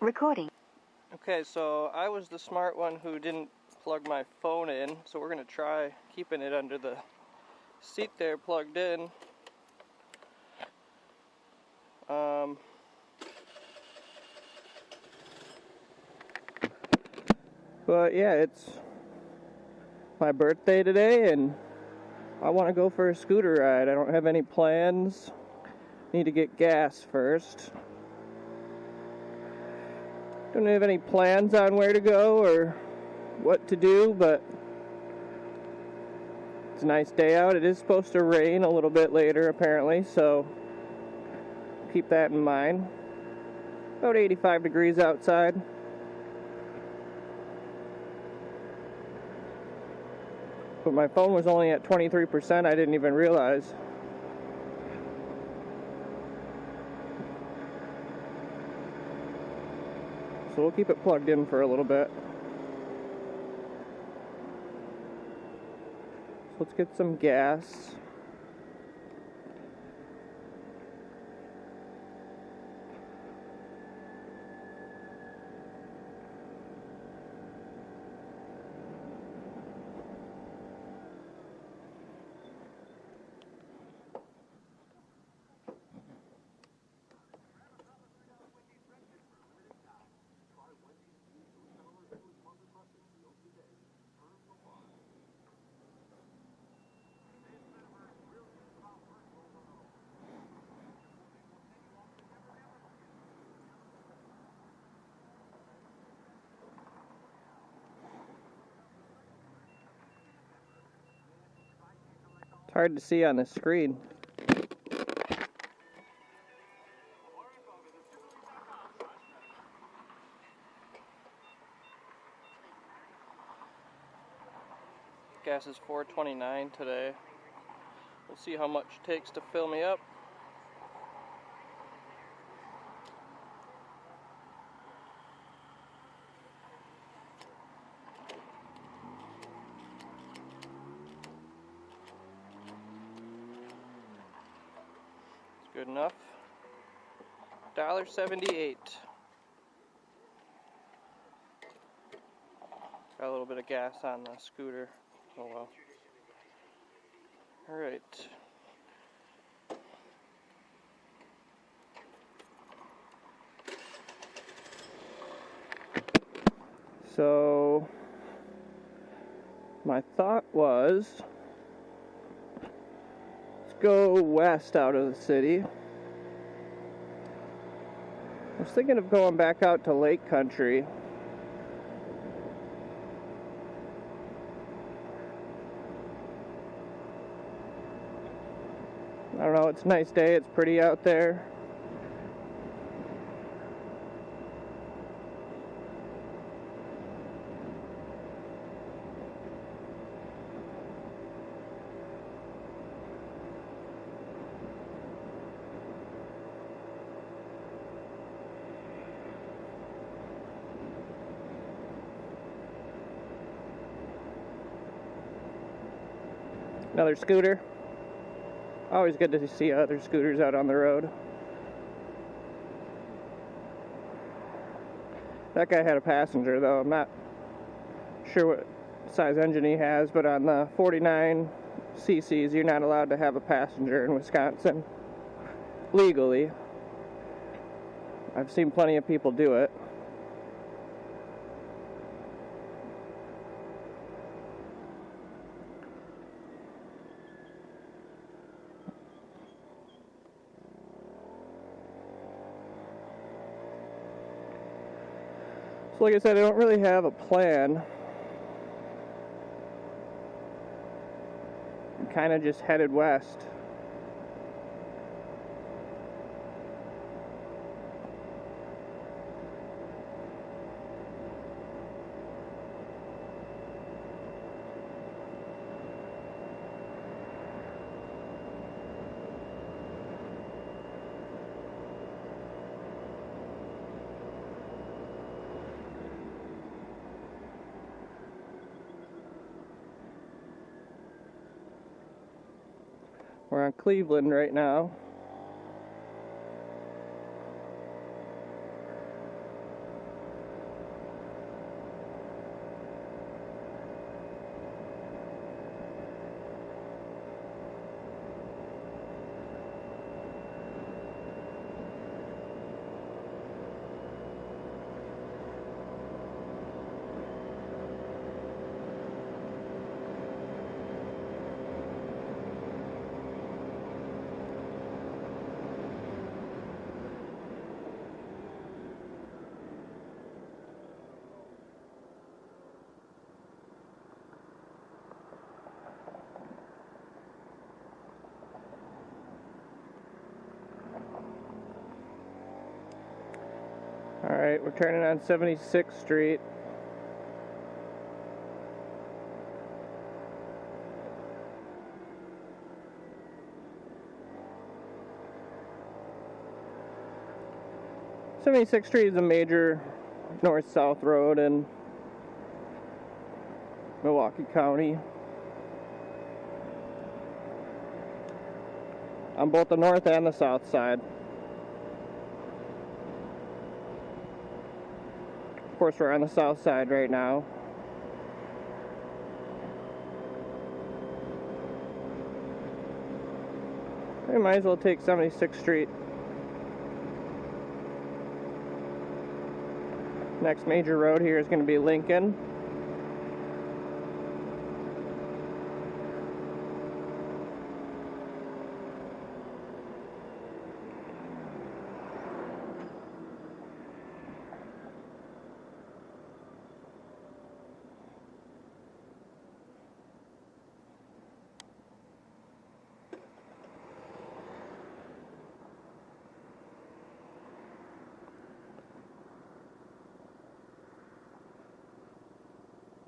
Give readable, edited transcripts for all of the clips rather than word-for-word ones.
Recording. Okay, so I was the smart one who didn't plug my phone in, so we're going to try keeping it under the seat there plugged in. But yeah, it's my birthday today and I want to go for a scooter ride. I don't have any plans. Need to get gas first. Don't have any plans on where to go or what to do, but it's a nice day out. It is supposed to rain a little bit later apparently, so keep that in mind. About 85 degrees outside. But my phone was only at 23%, I didn't even realize. So we'll keep it plugged in for a little bit. So let's get some gas. It's hard to see on the screen. Gas is $4.29 today. We'll see how much it takes to fill me up. It's good enough. $1.78. Got a little bit of gas on the scooter. Oh well. Alright. So, my thought was, let's go west out of the city. I was thinking of going back out to Lake Country. I don't know, it's a nice day, it's pretty out there. Another scooter. Always good to see other scooters out on the road. That guy had a passenger though. I'm not sure what size engine he has, but on the 49 cc's you're not allowed to have a passenger in Wisconsin. Legally. I've seen plenty of people do it. So like I said, I don't really have a plan. I'm kind of just headed west. We're on Cleveland right now. Alright, we're turning on 76th Street. '76th Street is a major north-south road in Milwaukee County. On both the north and the south side. Of course, we're on the south side right now. We might as well take 76th Street. Next major road here is going to be Lincoln.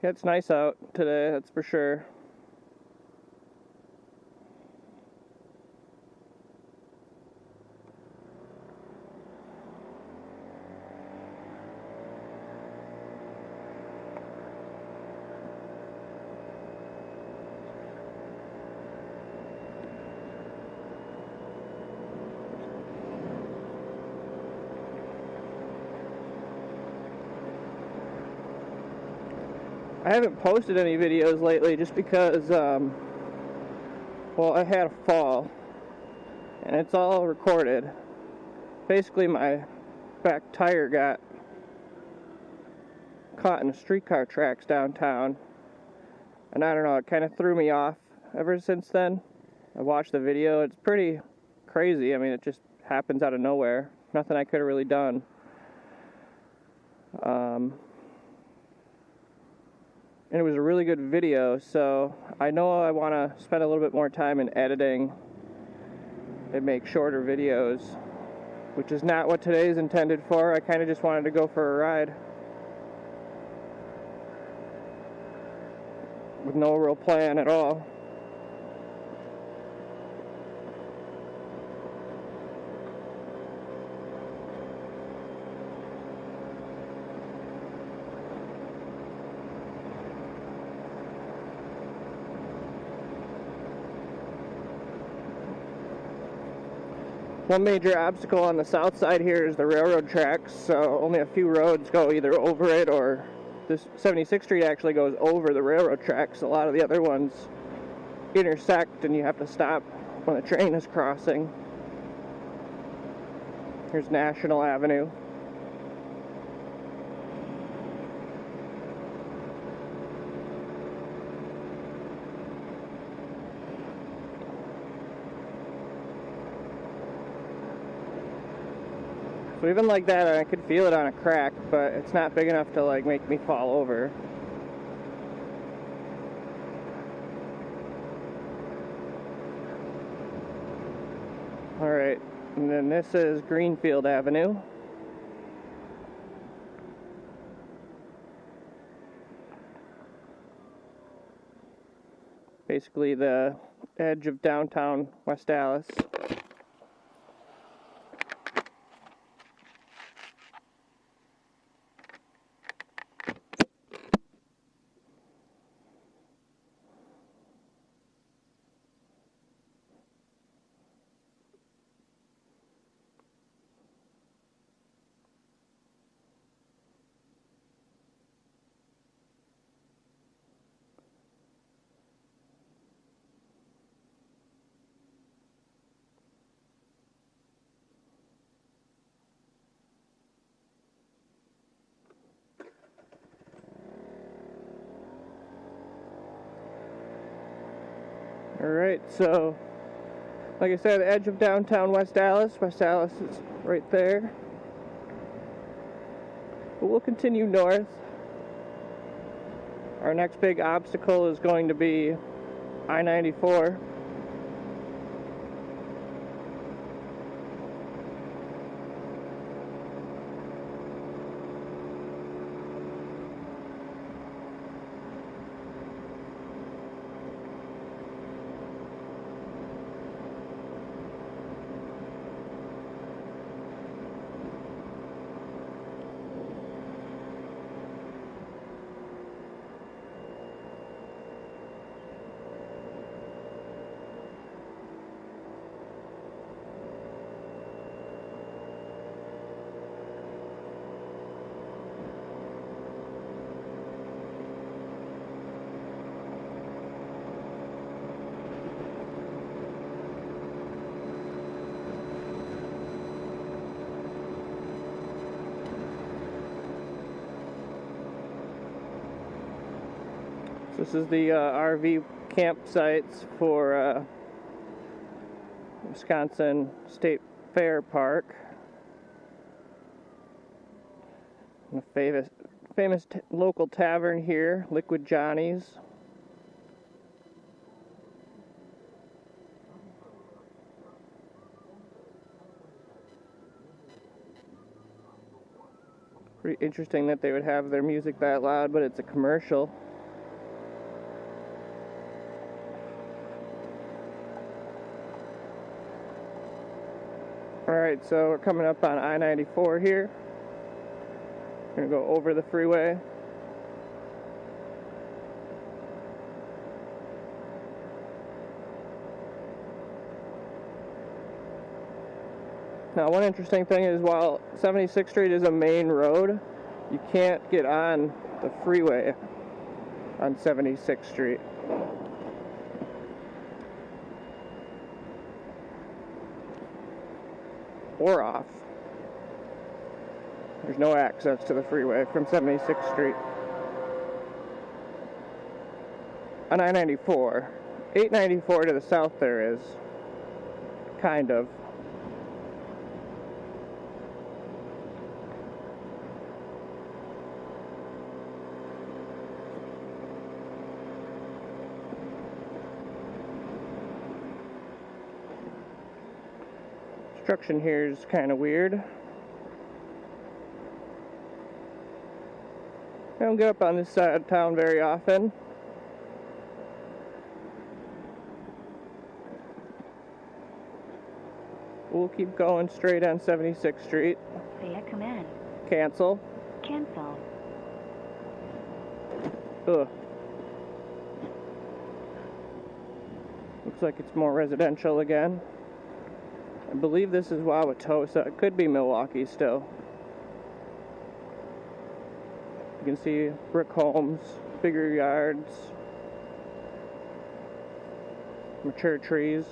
Yeah, it's nice out today, that's for sure. I haven't posted any videos lately just because, well, I had a fall, and it's all recorded. Basically, my back tire got caught in the streetcar tracks downtown, and I don't know, it kind of threw me off ever since then. I watched the video, it's pretty crazy. I mean, it just happens out of nowhere. Nothing I could have really done. And it was a really good video, so I know I want to spend a little bit more time in editing and make shorter videos, which is not what today is intended for. I kind of just wanted to go for a ride with no real plan at all. One major obstacle on the south side here is the railroad tracks, so only a few roads go either over it, or this 76th Street actually goes over the railroad tracks. A lot of the other ones intersect and you have to stop when the train is crossing. Here's National Avenue. So even like that, I could feel it on a crack, but it's not big enough to like make me fall over. Alright, and then this is Greenfield Avenue. Basically the edge of downtown West Dallas. Alright, so like I said, the edge of downtown West Dallas. West Dallas is right there. But we'll continue north. Our next big obstacle is going to be I-94. This is the RV campsites for Wisconsin State Fair Park. And a famous local tavern here, Liquid Johnny's. Pretty interesting that they would have their music that loud, but it's a commercial. Alright, so we're coming up on I-94 here. We're going to go over the freeway. Now, one interesting thing is while 76th Street is a main road, you can't get on the freeway on 76th Street. Or off. There's no access to the freeway from 76th Street. On I-94. 894 to the south there is. Kind of. Construction here is kind of weird. I don't get up on this side of town very often. We'll keep going straight on 76th Street. Via command. Cancel. Cancel. Ugh. Looks like it's more residential again. I believe this is Wauwatosa. It could be Milwaukee still. You can see brick homes, bigger yards, mature trees.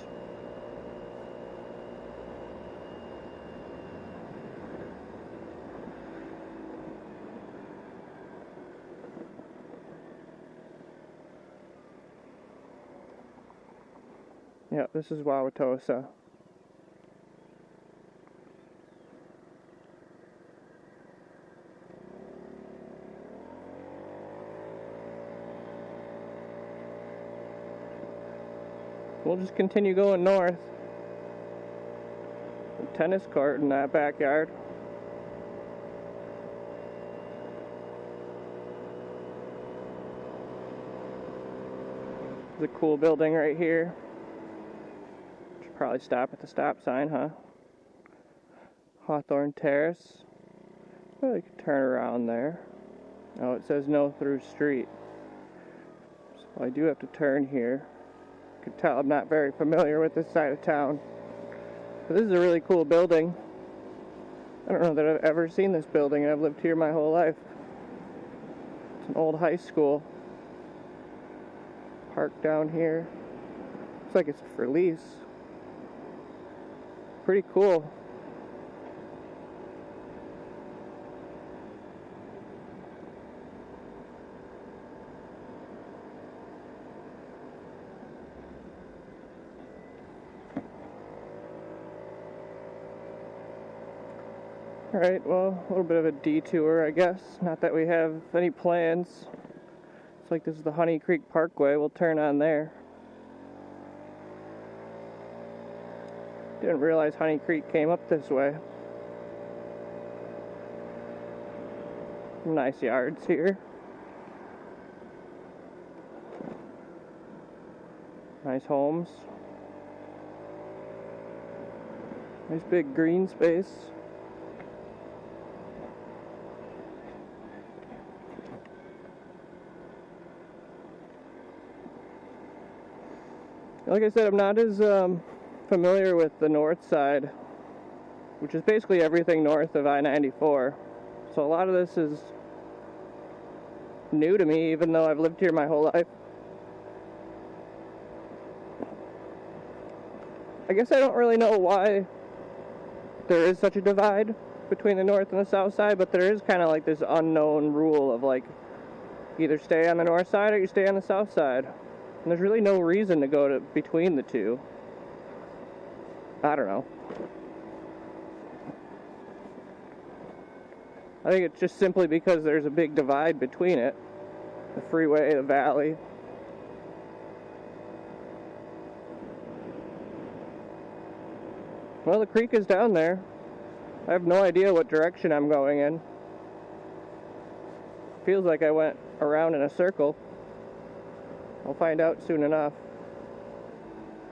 Yeah, this is Wauwatosa. We'll just continue going north. A tennis court in that backyard. There's a cool building right here. Should probably stop at the stop sign, huh? Hawthorne Terrace. Well, you could turn around there. Oh, it says no through street. So I do have to turn here. You can tell I'm not very familiar with this side of town. But this is a really cool building. I don't know that I've ever seen this building, and I've lived here my whole life. It's an old high school. Park down here. Looks like it's for lease. Pretty cool. Alright, well, a little bit of a detour, I guess. Not that we have any plans. It's like this is the Honey Creek Parkway. We'll turn on there. Didn't realize Honey Creek came up this way. Nice yards here. Nice homes. Nice big green space. Like I said, I'm not as familiar with the north side, which is basically everything north of I-94. So a lot of this is new to me, even though I've lived here my whole life. I guess I don't really know why there is such a divide between the north and the south side, but there is kind of like this unknown rule of like, either stay on the north side or you stay on the south side. And there's really no reason to go between the two. I don't know. I think it's just simply because there's a big divide between it. The freeway, the valley. Well, the creek is down there. I have no idea what direction I'm going in. Feels like I went around in a circle. I'll find out soon enough.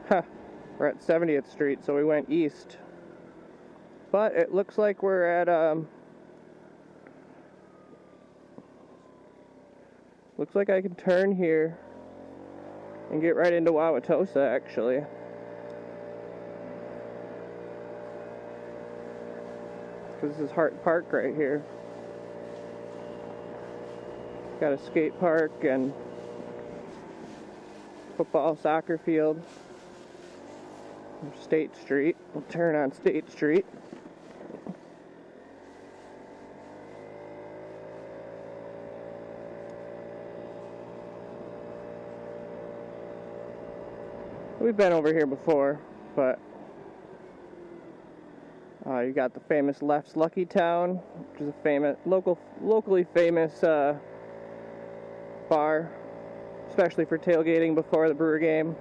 Huh. We're at 70th Street, so we went east. But it looks like we're at, looks like I can turn here and get right into Wauwatosa, actually. Because this is Hart Park right here. Got a skate park and football, soccer field. State Street. We'll turn on State Street. We've been over here before, but you got the famous Left's Lucky Town, which is a famous locally famous bar, especially for tailgating before the Brewer game.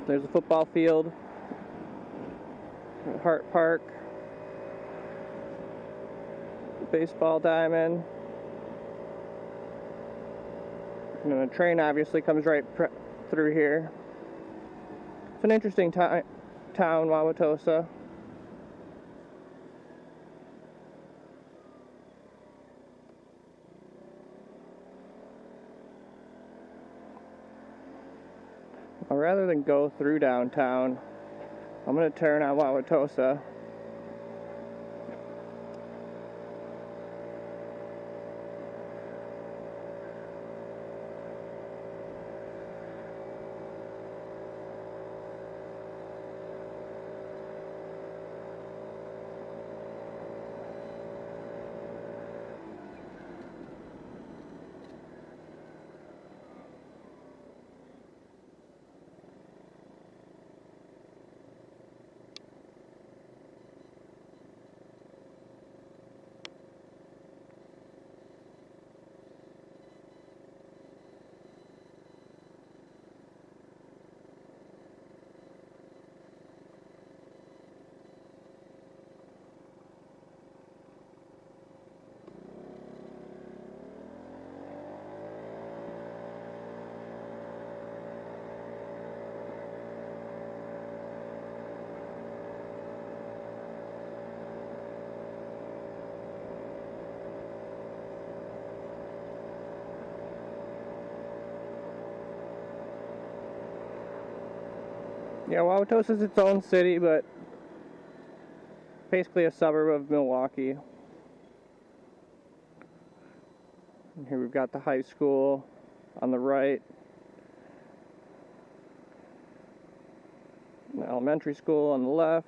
There's a football field, Hart Park, baseball diamond, and then the train obviously comes right through here. It's an interesting town, Wauwatosa. Well, rather than go through downtown, I'm going to turn on Wauwatosa. Yeah, Wauwatosa is its own city, but basically a suburb of Milwaukee. And here we've got the high school on the right, the elementary school on the left.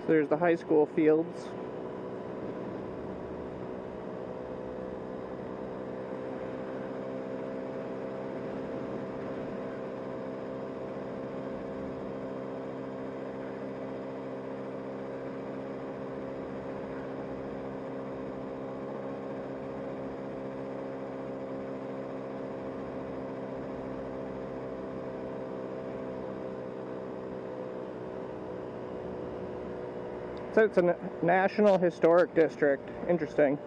So there's the high school fields. So it's a National Historic District. Interesting.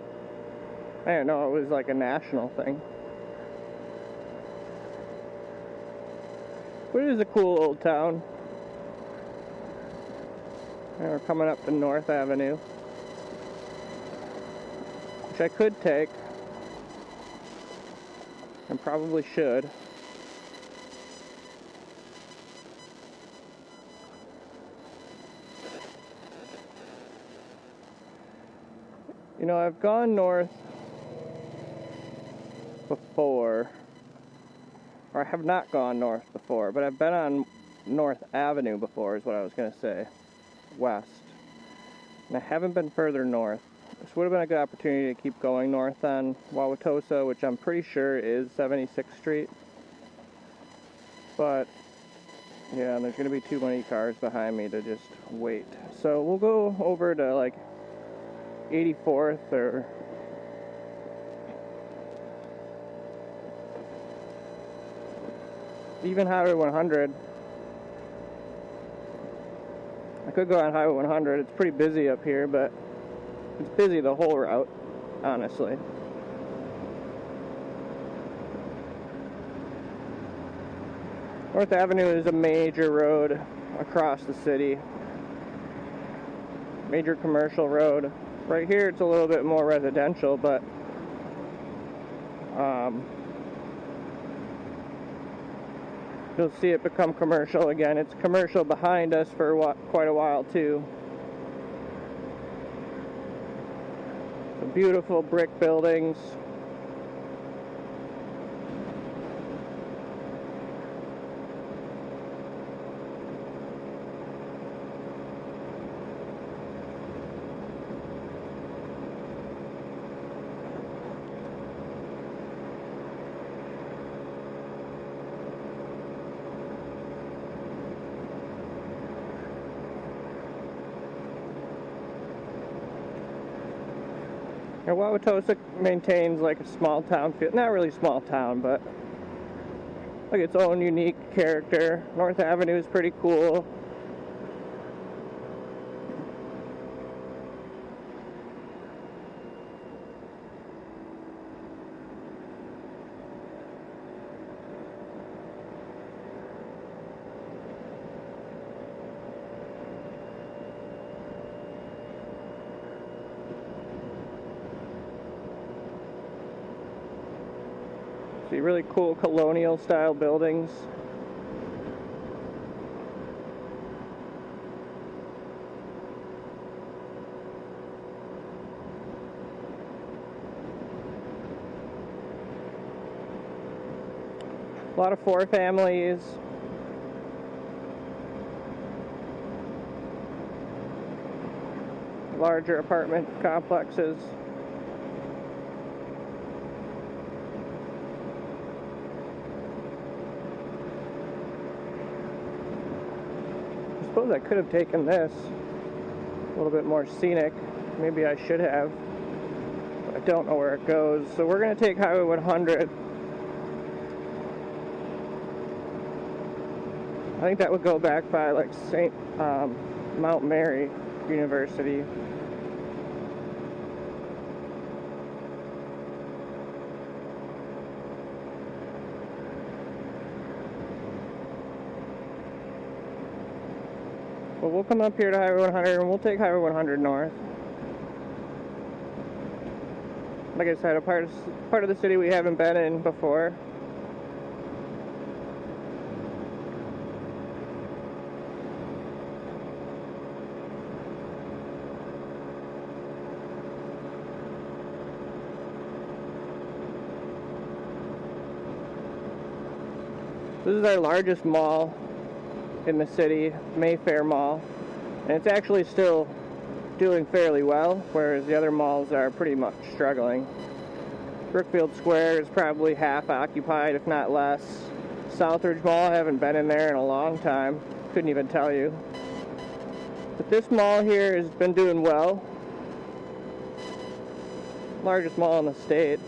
I didn't know it was like a national thing. But it is a cool old town. And we're coming up to North Avenue, which I could take, and probably should. You know, I've gone north before, or I have not gone north before, but I've been on North Avenue before, is what I was going to say, west. And I haven't been further north. This would have been a good opportunity to keep going north on Wauwatosa, which I'm pretty sure is 76th Street. But, yeah, there's going to be too many cars behind me to just wait. So we'll go over to, like, 84th or even Highway 100. I could go on Highway 100. It's pretty busy up here, but it's busy the whole route, honestly. North Avenue is a major road across the city. Major commercial road. Right here it's a little bit more residential, but you'll see it become commercial again. It's commercial behind us for quite a while too. Some beautiful brick buildings. Now, Wauwatosa maintains like a small town feel. Not really small town, but like its own unique character. North Avenue is pretty cool. See really cool colonial style buildings. A lot of four families. Larger apartment complexes. I suppose I could have taken this a little bit more scenic. Maybe I should have, but I don't know where it goes. So we're going to take Highway 100. I think that would go back by like Mount Mary University. But we'll come up here to Highway 100 and we'll take Highway 100 north. Like I said, a part of the city we haven't been in before. This is our largest mall in the city, Mayfair Mall, and it's actually still doing fairly well, whereas the other malls are pretty much struggling. Brookfield Square is probably half occupied, if not less. Southridge Mall, I haven't been in there in a long time, couldn't even tell you. But this mall here has been doing well. Largest mall in the state,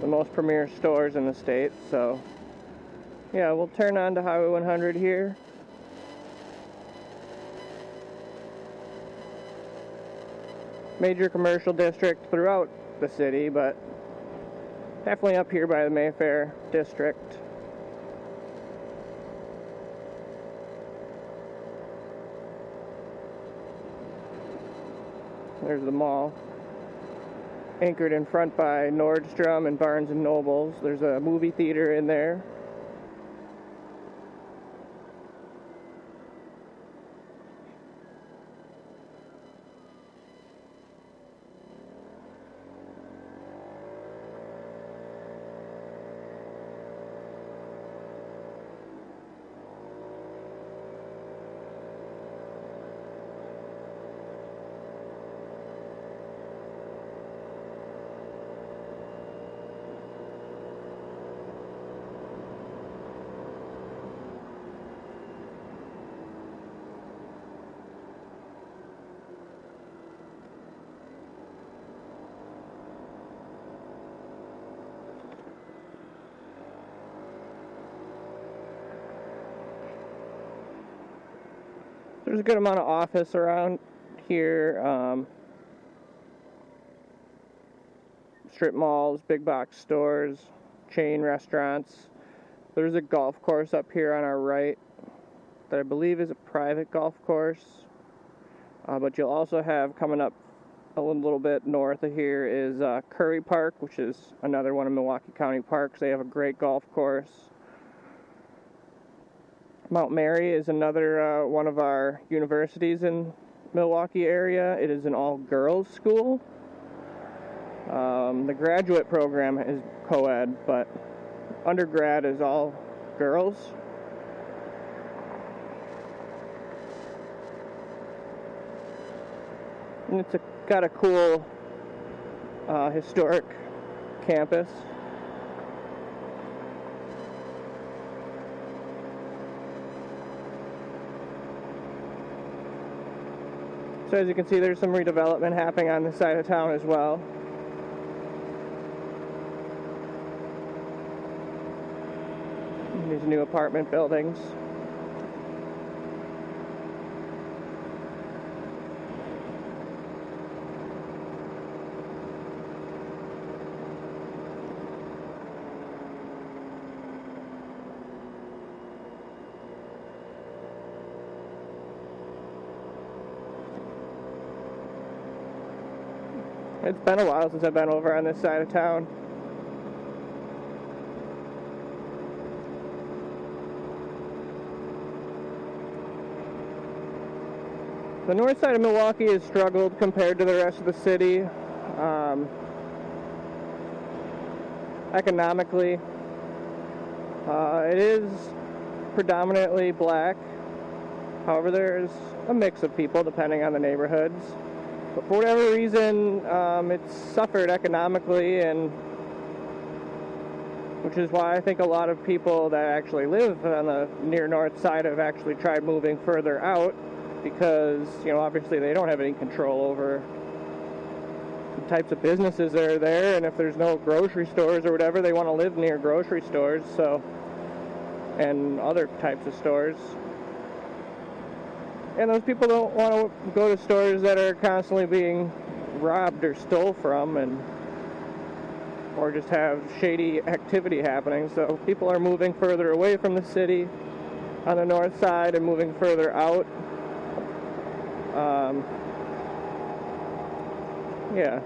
the most premier stores in the state, so yeah, we'll turn on to Highway 100 here. major commercial district throughout the city, but definitely up here by the Mayfair district. There's the mall, anchored in front by Nordstrom and Barnes & Nobles. There's a movie theater in there. There's a good amount of office around here, strip malls, big box stores, chain restaurants. There's a golf course up here on our right that I believe is a private golf course, but you'll also have coming up a little bit north of here is Curry Park, which is another one of Milwaukee County parks. They have a great golf course. Mount Mary is another one of our universities in Milwaukee area. It is an all-girls school. The graduate program is co-ed, but undergrad is all girls. And it's got a cool historic campus. So as you can see, there's some redevelopment happening on this side of town as well. These new apartment buildings. It's been a while since I've been over on this side of town. The north side of Milwaukee has struggled compared to the rest of the city. Economically, it is predominantly black. However, there's a mix of people depending on the neighborhoods. But for whatever reason, it's suffered economically, and which is why I think a lot of people that actually live on the near north side have actually tried moving further out, because, you know, obviously they don't have any control over the types of businesses that are there, and if there's no grocery stores or whatever, they want to live near grocery stores, so, and other types of stores. And those people don't want to go to stores that are constantly being robbed or stole from, and or just have shady activity happening. So people are moving further away from the city on the north side and moving further out. Yeah.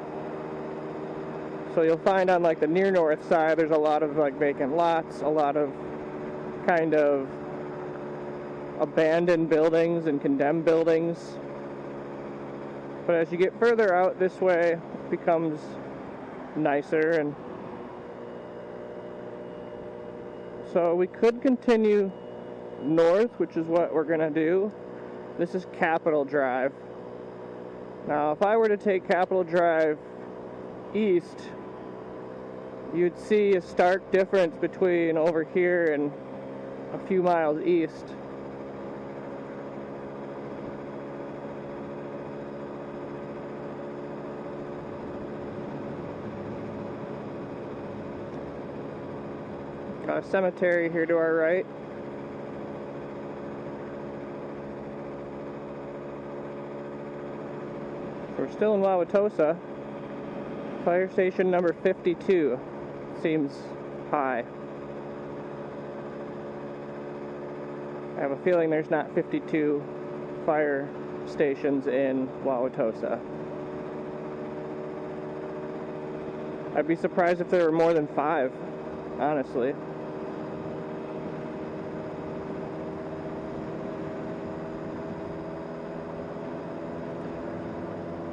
So you'll find on like the near north side, there's a lot of like vacant lots, a lot of kind of abandoned buildings and condemned buildings. But as you get further out this way, it becomes nicer. And so we could continue north, which is what we're going to do. This is Capitol Drive. Now, if I were to take Capitol Drive east, you'd see a stark difference between over here and a few miles east. Got a cemetery here to our right. We're still in Wauwatosa. Fire station number 52 seems high. I have a feeling there's not 52 fire stations in Wauwatosa. I'd be surprised if there were more than 5, honestly.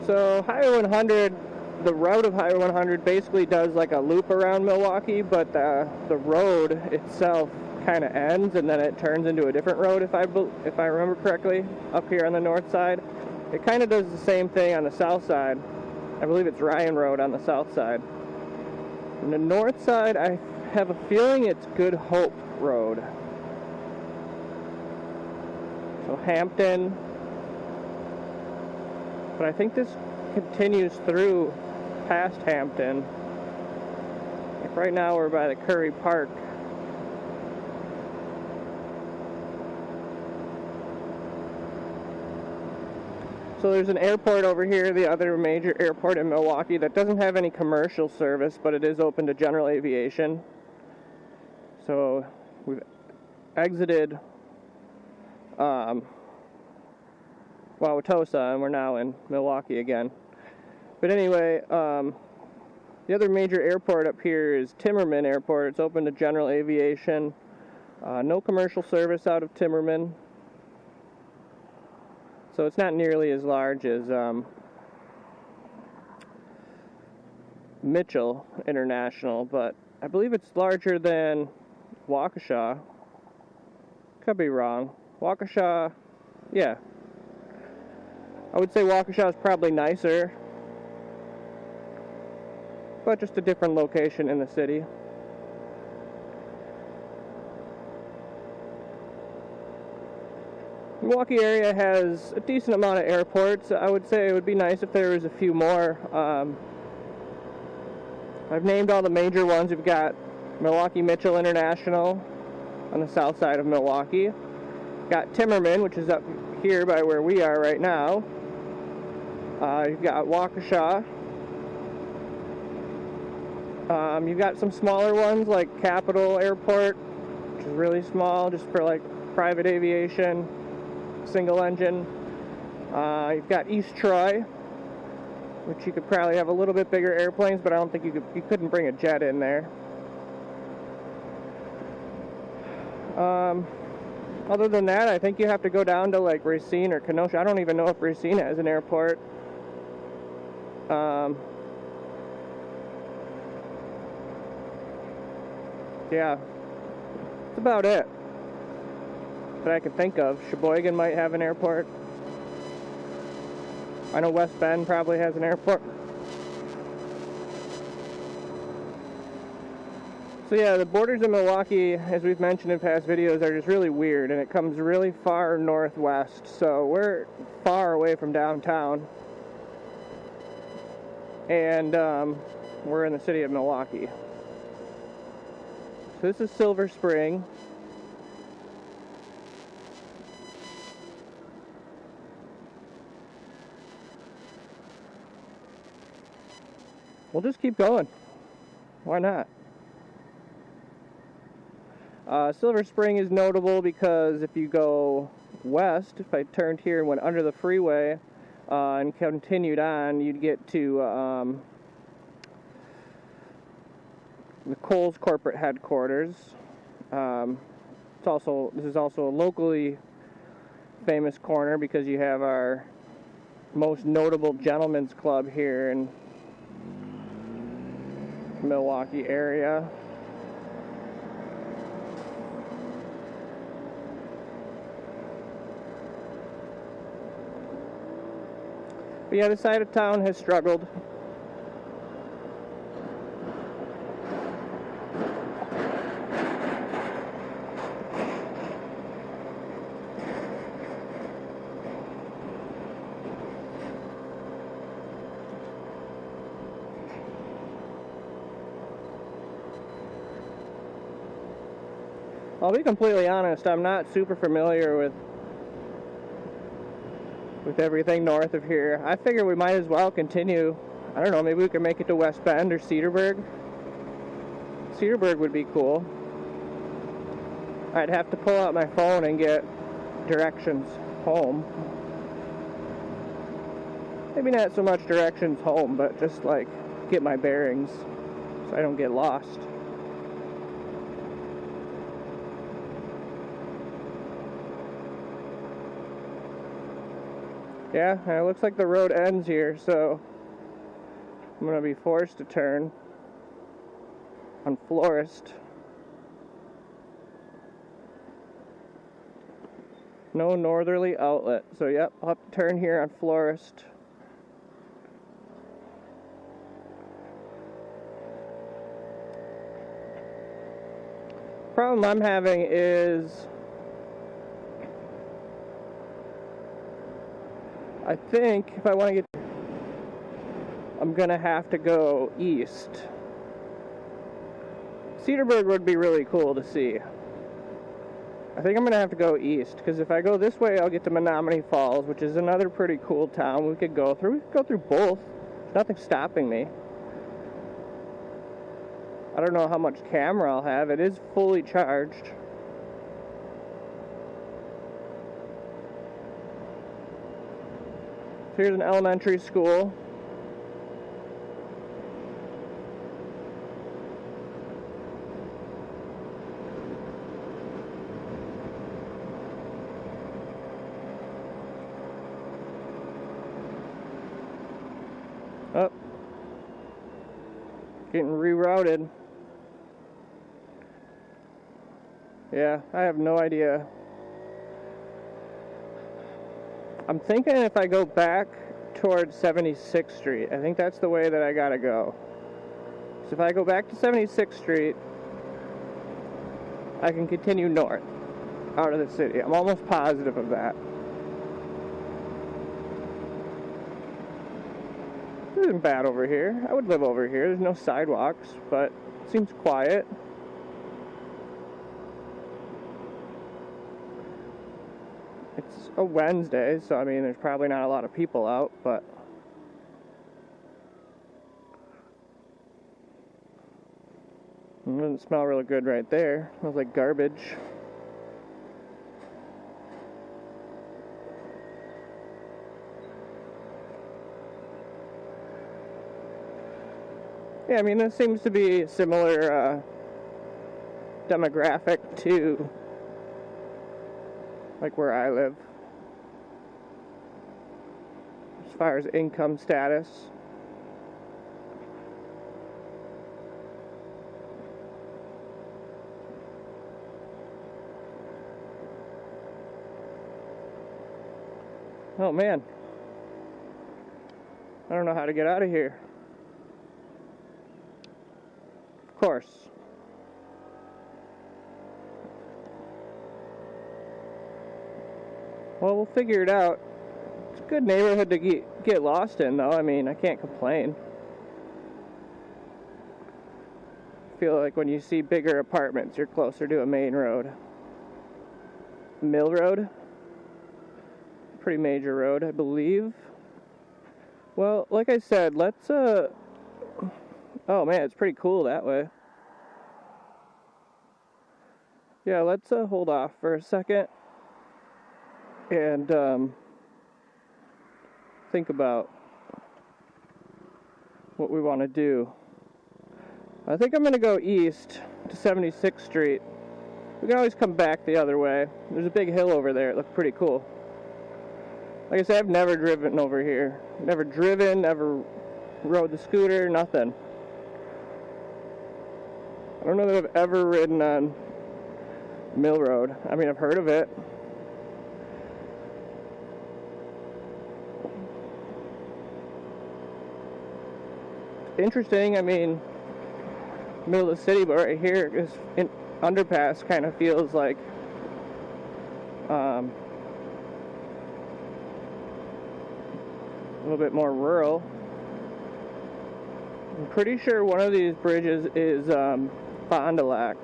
So Highway 100, the route of Highway 100 basically does like a loop around Milwaukee, but the road itself kind of ends and then it turns into a different road, if I remember correctly, up here on the north side. It kind of does the same thing on the south side. I believe it's Ryan Road on the south side. On the north side, I have a feeling it's Good Hope Road. So Hampton. But I think this continues through past Hampton. Like right now we're by the Curry Park. So there's an airport over here, the other major airport in Milwaukee, that doesn't have any commercial service, but it is open to general aviation. So we've exited Wauwatosa, and we're now in Milwaukee again. But anyway, the other major airport up here is Timmerman Airport. It's open to general aviation. No commercial service out of Timmerman. So it's not nearly as large as Mitchell International, but I believe it's larger than Waukesha. Could be wrong. Waukesha, yeah. I would say Waukesha is probably nicer, but just a different location in the city. The Milwaukee area has a decent amount of airports. I would say it would be nice if there was a few more. I've named all the major ones. We've got Milwaukee Mitchell International on the south side of Milwaukee. Got Timmerman, which is up here by where we are right now. You've got Waukesha. You've got some smaller ones like Capitol Airport, which is really small, just for like private aviation, single engine. You've got East Troy, which you could probably have a little bit bigger airplanes, but I don't think you couldn't bring a jet in there. Other than that, I think you have to go down to like Racine or Kenosha. I don't even know if Racine has an airport. Yeah, that's about it that I can think of. Sheboygan might have an airport. I know West Bend probably has an airport. So yeah, the borders of Milwaukee, as we've mentioned in past videos, are just really weird, and it comes really far northwest, so we're far away from downtown. And we're in the city of Milwaukee. So this is Silver Spring. We'll just keep going. Why not? Silver Spring is notable because if you go west, if I turned here and went under the freeway and continued on, you'd get to the Kohl's corporate headquarters. This is also a locally famous corner because you have our most notable gentlemen's club here in Milwaukee area. But yeah, this side of town has struggled. I'll be completely honest, I'm not super familiar with with everything north of here. I figure we might as well continue. I don't know, maybe we can make it to West Bend or Cedarburg. Cedarburg would be cool. I'd have to pull out my phone and get directions home. Maybe not so much directions home, but just like get my bearings so I don't get lost. Yeah, and it looks like the road ends here, so I'm going to be forced to turn on Florist. No northerly outlet, so yep, I'll have to turn here on Florist. Problem I'm having is I think if I want to get, I'm gonna have to go east. Cedarburg would be really cool to see. I think I'm gonna have to go east, because if I go this way I'll get to Menominee Falls, which is another pretty cool town we could go through. We could go through both. There's nothing stopping me. I don't know how much camera I'll have. It is fully charged. Here's an elementary school. Oh, getting rerouted. Yeah, I have no idea. I'm thinking if I go back towards 76th Street, I think that's the way that I gotta go. So if I go back to 76th Street, I can continue north out of the city. I'm almost positive of that. This isn't bad over here. I would live over here. There's no sidewalks, but it seems quiet. It's a Wednesday, so I mean, there's probably not a lot of people out, but it doesn't smell really good right there. It smells like garbage. Yeah, I mean, this seems to be a similar demographic to like where I live, as far as income status. Oh man, I don't know how to get out of here. Of course. Well, we'll figure it out. It's a good neighborhood to get lost in, though. I mean, I can't complain. I feel like when you see bigger apartments, you're closer to a main road. Mill Road? Pretty major road, I believe. Well, like I said, let's, oh man, it's pretty cool that way. Yeah, let's hold off for a second and think about what we want to do. I think I'm going to go east to 76th Street. We can always come back the other way. There's a big hill over there. It looks pretty cool. Like I said, I've never driven over here. Never driven, never rode the scooter, nothing. I don't know that I've ever ridden on Mill Road. I mean, I've heard of it. Interesting, I mean, middle of the city, but right here, this underpass kind of feels like a little bit more rural. I'm pretty sure one of these bridges is Fond du Lac.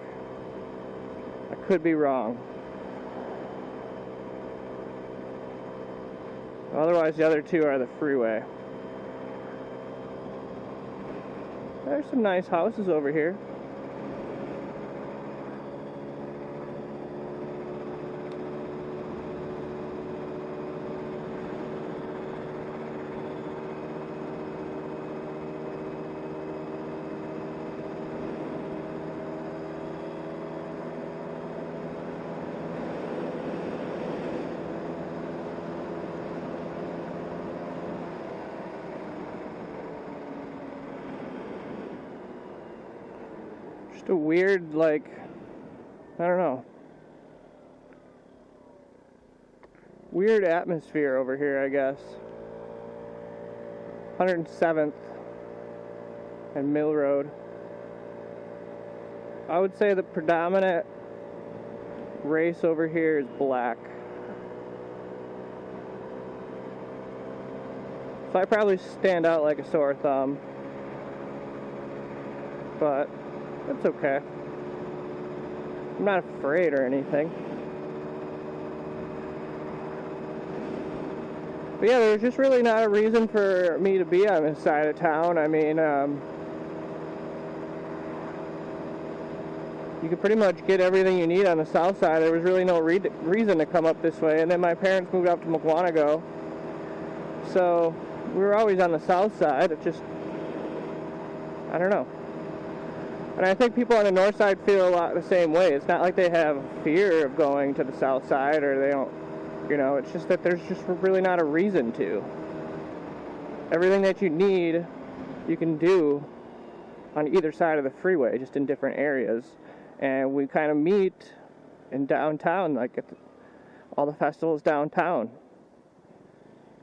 I could be wrong. Otherwise, the other two are the freeway. There's some nice houses over here. Just a weird, like, I don't know, weird atmosphere over here, I guess. 107th and Mill Road. I would say the predominant race over here is black. So I probably stand out like a sore thumb. But that's okay. I'm not afraid or anything. But yeah, there's just really not a reason for me to be on this side of town. I mean, you could pretty much get everything you need on the south side. There was really no reason to come up this way. And then my parents moved up to Mequon ago. So we were always on the south side. It just, I don't know. And I think people on the north side feel a lot the same way. It's not like they have fear of going to the south side or they don't, you know, it's just that there's just really not a reason to. Everything that you need, you can do on either side of the freeway, just in different areas. And we kind of meet in downtown, like at all the festivals downtown.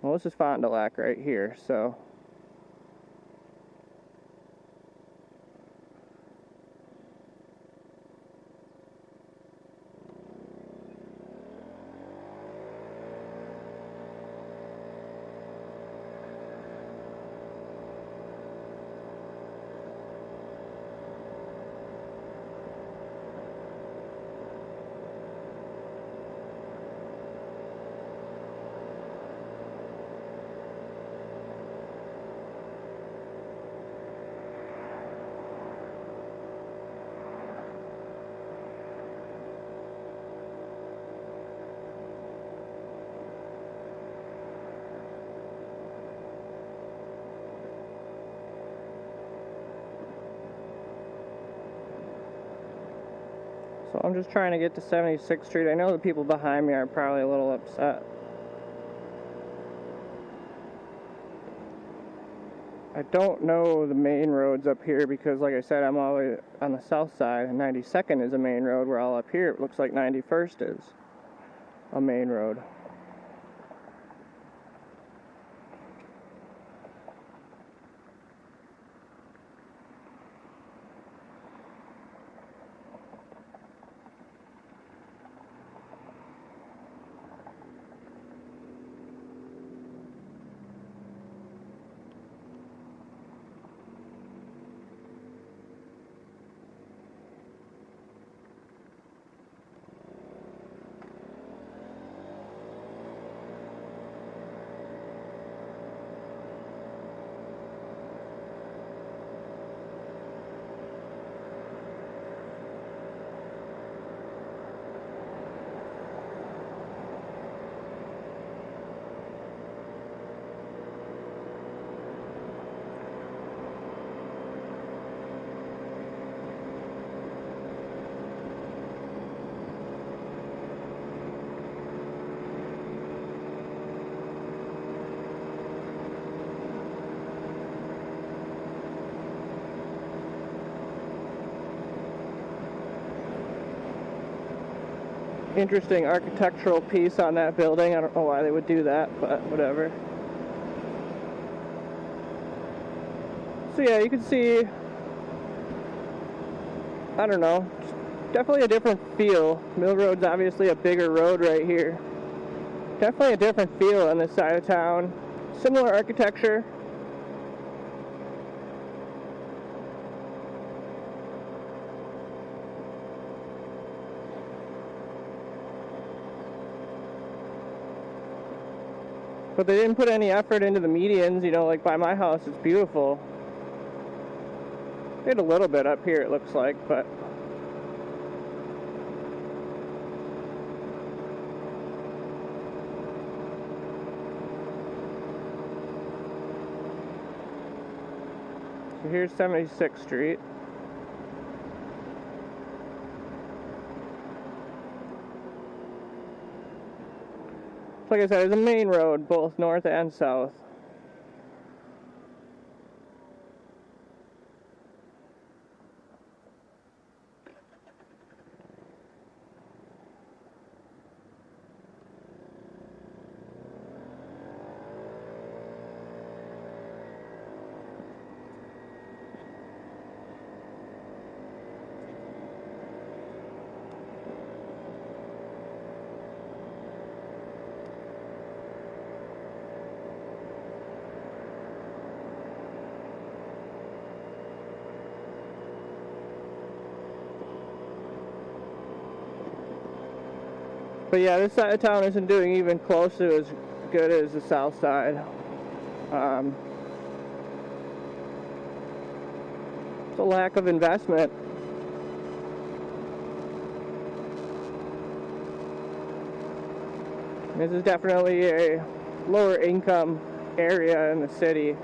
Well, this is Fond du Lac right here, so. So I'm just trying to get to 76th Street. I know the people behind me are probably a little upset. I don't know the main roads up here because, like I said, I'm always on the south side, and 92nd is a main road. We're all up here. It looks like 91st is a main road. Interesting architectural piece on that building. I don't know why they would do that, but whatever. So yeah, you can see, I don't know, definitely a different feel. Mill Road's obviously a bigger road right here. Definitely a different feel on this side of town. Similar architecture. But they didn't put any effort into the medians, you know, like by my house, it's beautiful. They had a little bit up here, it looks like, but... So here's 76th Street. Like I said, it's a main road, both north and south. But yeah, this side of town isn't doing even close to as good as the south side. It's a lack of investment. This is definitely a lower income area in the city.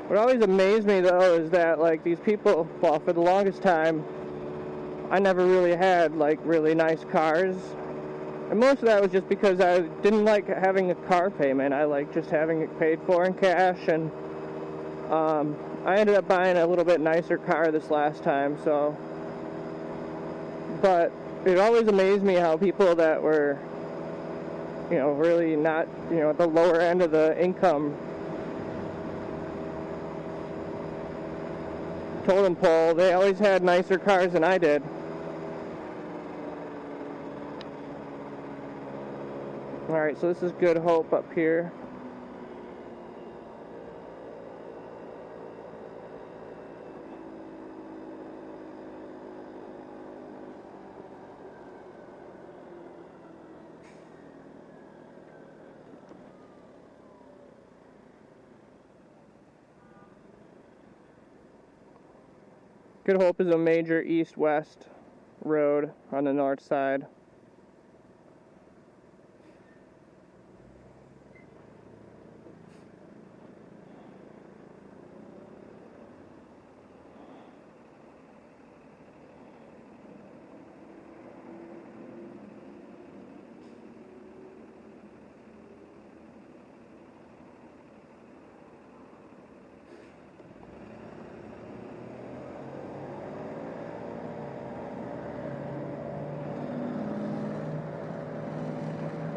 What always amazed me though is that like these people, well, for the longest time, I never really had like really nice cars. And most of that was just because I didn't like having a car payment. I like just having it paid for in cash, and I ended up buying a little bit nicer car this last time, so. But it always amazed me how people that were, you know, really not, you know, at the lower end of the income totem pole, they always had nicer cars than I did. Alright, so this is Good Hope up here. Good Hope is a major east-west road on the north side.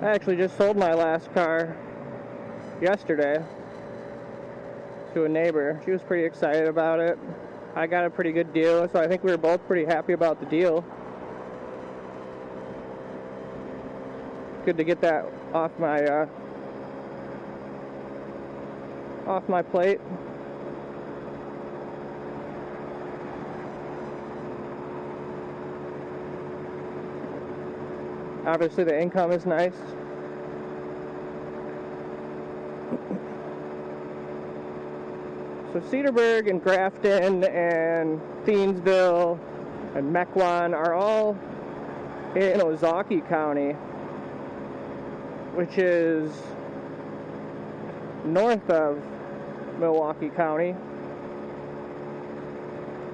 I actually just sold my last car yesterday to a neighbor. She was pretty excited about it. I got a pretty good deal, so I think we were both pretty happy about the deal. Good to get that off my plate. Obviously the income is nice. So Cedarburg and Grafton and Thiensville and Mequon are all in Milwaukee County, which is north of Milwaukee County.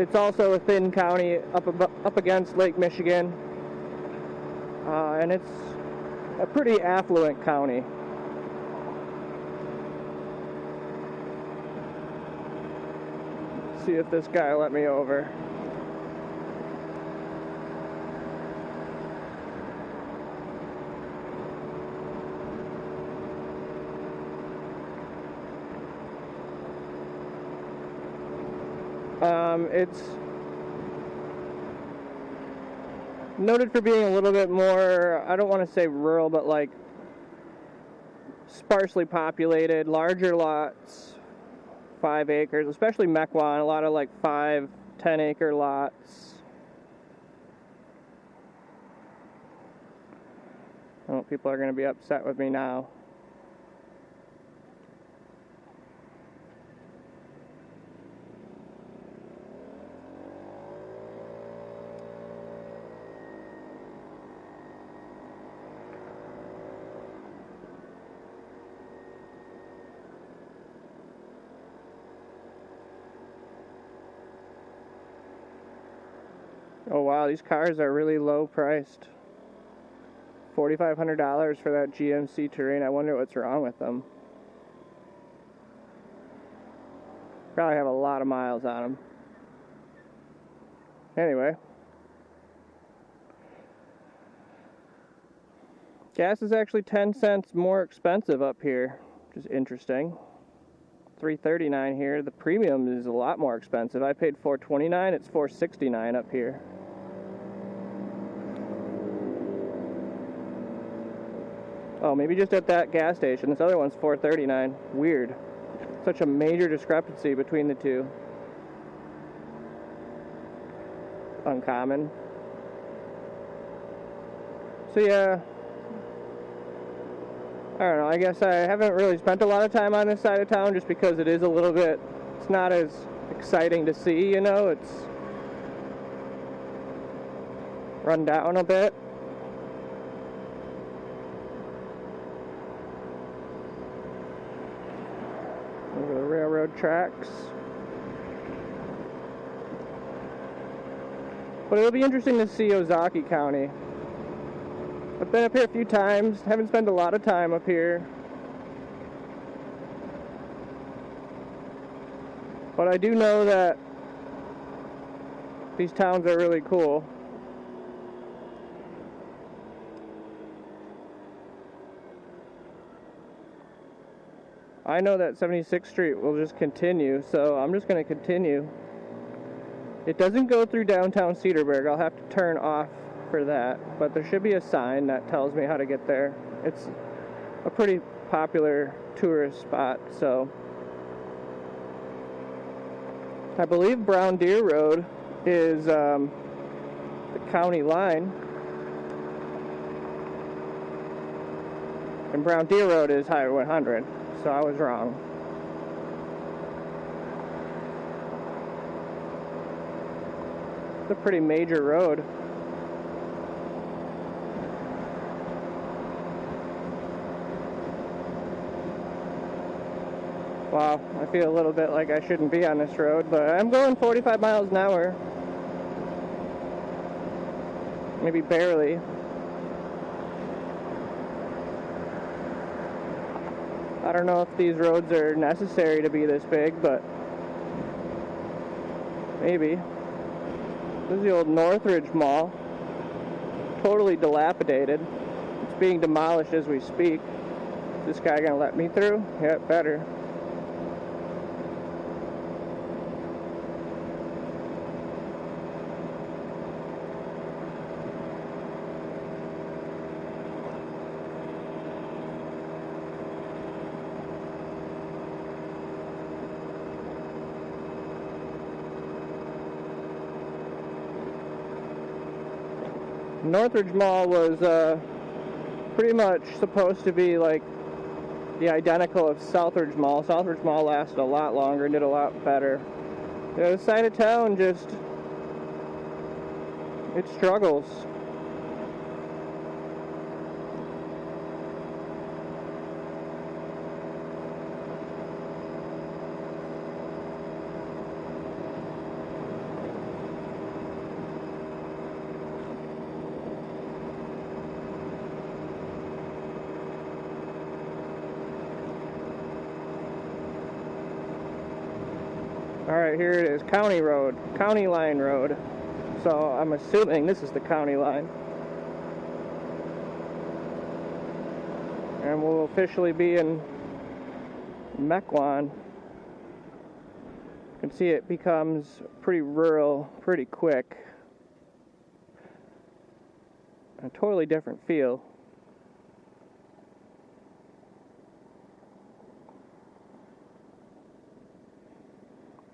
It's also a thin county up against Lake Michigan. And it's a pretty affluent county. Let's see if this guy let me over. It's noted for being a little bit more, I don't want to say rural, but like sparsely populated, larger lots, 5 acres, especially Mequon, a lot of like 5, 10 acre lots. Oh, people are going to be upset with me now. Oh wow, these cars are really low priced. $4,500 for that GMC Terrain. I wonder what's wrong with them. Probably have a lot of miles on them. Anyway. Gas is actually 10 cents more expensive up here, which is interesting. $3.39 here. The premium is a lot more expensive. I paid $4.29. It's $4.69 up here. Oh, maybe just at that gas station. This other one's $4.39. Weird. Such a major discrepancy between the two. Uncommon. So yeah. I don't know. I guess I haven't really spent a lot of time on this side of town just because it is a little bit, it's not as exciting to see, you know. It's run down a bit. Over the railroad tracks. But it'll be interesting to see Ozaki County. I've been up here a few times, haven't spent a lot of time up here. But I do know that these towns are really cool. I know that 76th Street will just continue, so I'm just going to continue. It doesn't go through downtown Cedarburg. I'll have to turn off for that, but there should be a sign that tells me how to get there. It's a pretty popular tourist spot, so I believe Brown Deer Road is the county line, and Brown Deer Road is Highway 100, so I was wrong. It's a pretty major road. Wow, I feel a little bit like I shouldn't be on this road, but I'm going 45 miles an hour. Maybe barely. I don't know if these roads are necessary to be this big, but maybe. This is the old Northridge Mall. Totally dilapidated. It's being demolished as we speak. Is this guy gonna let me through? Yeah, better. Northridge Mall was pretty much supposed to be like the identical of Southridge Mall. Southridge Mall lasted a lot longer and did a lot better. The other side of town just, it struggles. Alright, here it is, County Road, County Line Road. So I'm assuming this is the county line. And we'll officially be in Mequon. You can see it becomes pretty rural pretty quick. A totally different feel.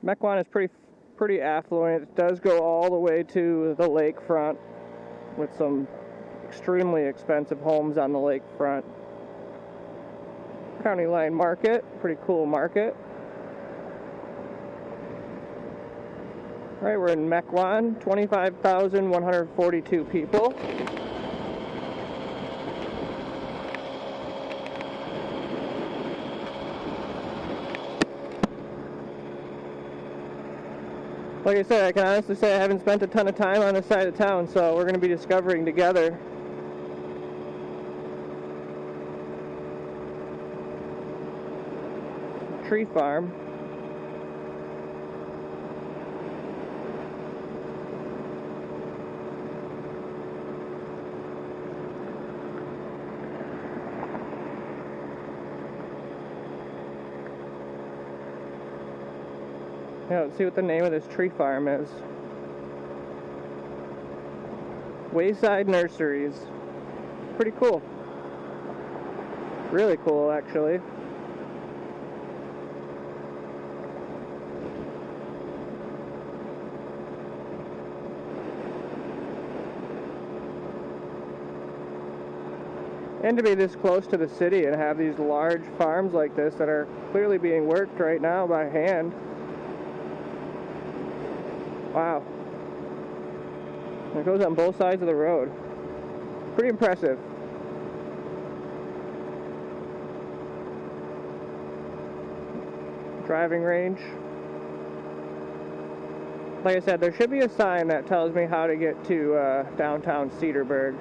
Mequon is pretty affluent. It does go all the way to the lakefront with some extremely expensive homes on the lakefront. County Line Market, pretty cool market. Alright, we're in Mequon, 25,142 people. Like I said, I can honestly say I haven't spent a ton of time on this side of town, so we're going to be discovering together. Tree farm. Yeah, let's see what the name of this tree farm is. Wayside Nurseries. Pretty cool. Really cool, actually. And to be this close to the city and have these large farms like this that are clearly being worked right now by hand. Wow. It goes on both sides of the road. Pretty impressive. Driving range. Like I said, there should be a sign that tells me how to get to downtown Cedarburg.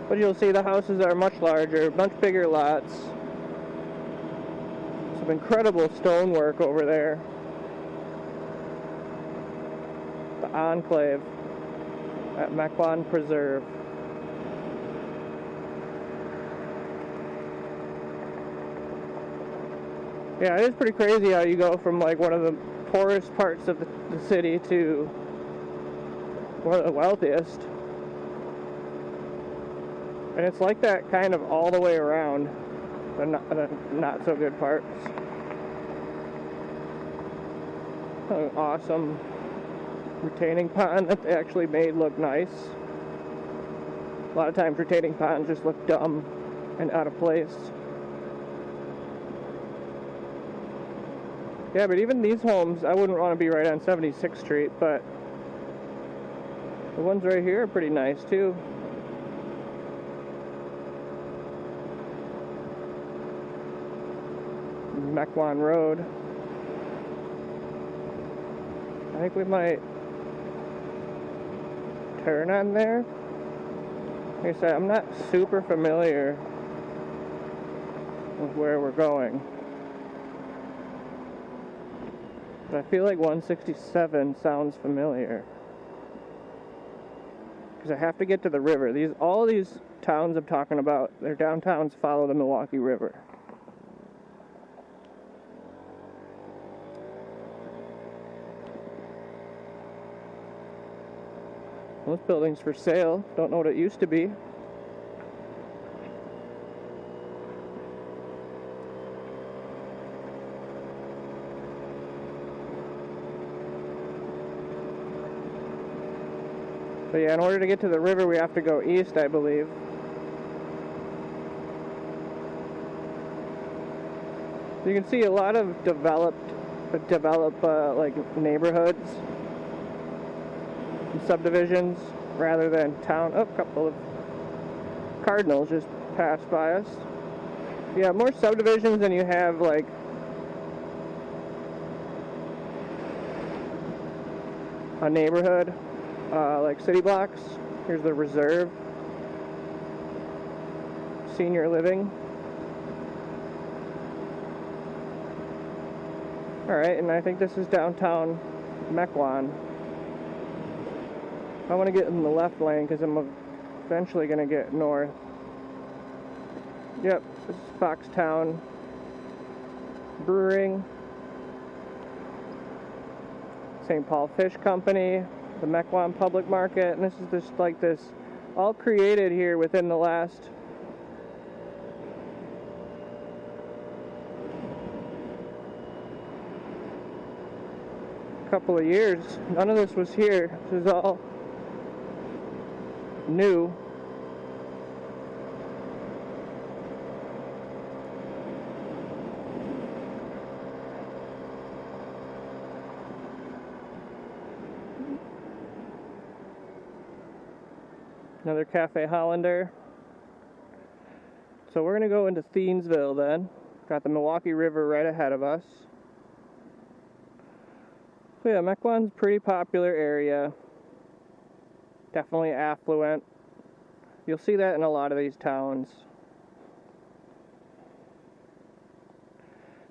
But you'll see the houses are much larger, much bigger lots. Some incredible stonework over there. The Enclave at Mequon Preserve. Yeah, it is pretty crazy how you go from like one of the poorest parts of the city to one of the wealthiest. And it's like that kind of all the way around the not so good parts. An awesome retaining pond that they actually made look nice. A lot of times retaining ponds just look dumb and out of place. Yeah, but even these homes, I wouldn't want to be right on 76th Street, but the ones right here are pretty nice too. Mequon Road. I think we might turn on there. Like I said, I'm not super familiar with where we're going. But I feel like 167 sounds familiar. Because I have to get to the river. All these towns I'm talking about, their downtowns follow the Milwaukee River. This building's for sale. Don't know what it used to be. But yeah, in order to get to the river, we have to go east, I believe. You can see a lot of developed like neighborhoods. Subdivisions rather than town. Oh, a couple of cardinals just passed by us. Yeah, more subdivisions than you have like a neighborhood, like city blocks. Here's the Reserve, senior living. Alright, and I think this is downtown Mequon. I want to get in the left lane because I'm eventually going to get north. Yep, this is Foxtown Brewing. St. Paul Fish Company, the Mequon Public Market, and this is just like this, all created here within the last couple of years. None of this was here. This is all new. Another Cafe Hollander. So we're going to go into Thiensville then. Got the Milwaukee River right ahead of us. So yeah, Mequon's a pretty popular area. Definitely affluent. You'll see that in a lot of these towns.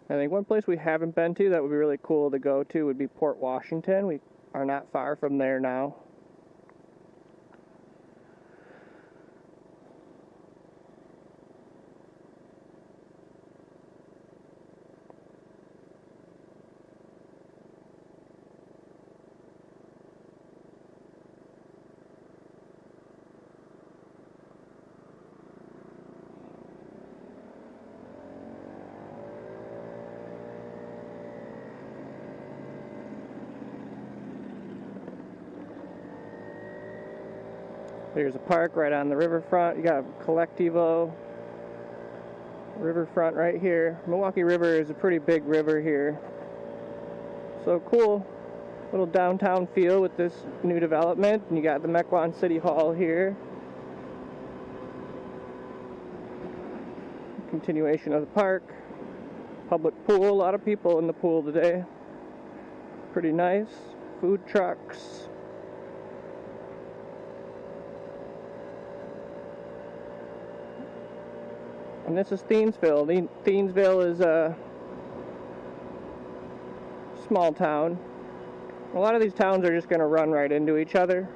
I think one place we haven't been to that would be really cool to go to would be Port Washington. We are not far from there now. There's a park right on the riverfront. You got Collectivo riverfront right here. Milwaukee River is a pretty big river here. So cool little downtown feel with this new development. And you got the Mequon City Hall here. Continuation of the park. Public pool. A lot of people in the pool today. Pretty nice. Food trucks. And this is Thiensville. Thiensville is a small town. A lot of these towns are just going to run right into each other.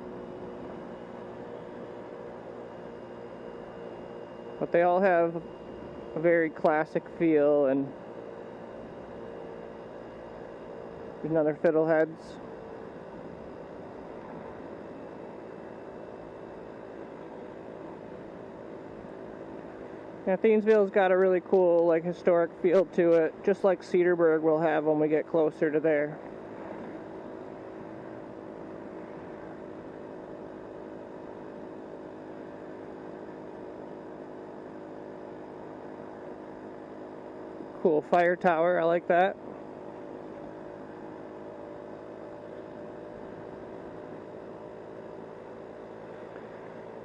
But they all have a very classic feel, and another Fiddleheads. Yeah, Thiensville's got a really cool, like, historic feel to it, just like Cedarburg will have when we get closer to there. Cool fire tower, I like that.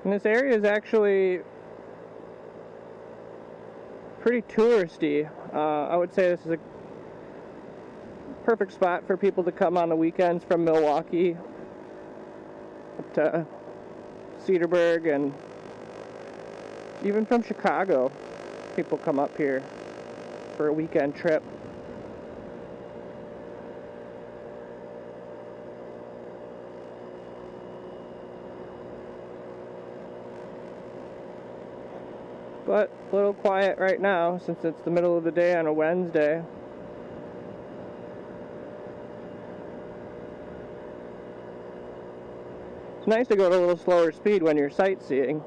And this area is actually pretty touristy. I would say this is a perfect spot for people to come on the weekends from Milwaukee up to Cedarburg, and even from Chicago. People come up here for a weekend trip. But a little quiet right now since it's the middle of the day on a Wednesday. It's nice to go at a little slower speed when you're sightseeing.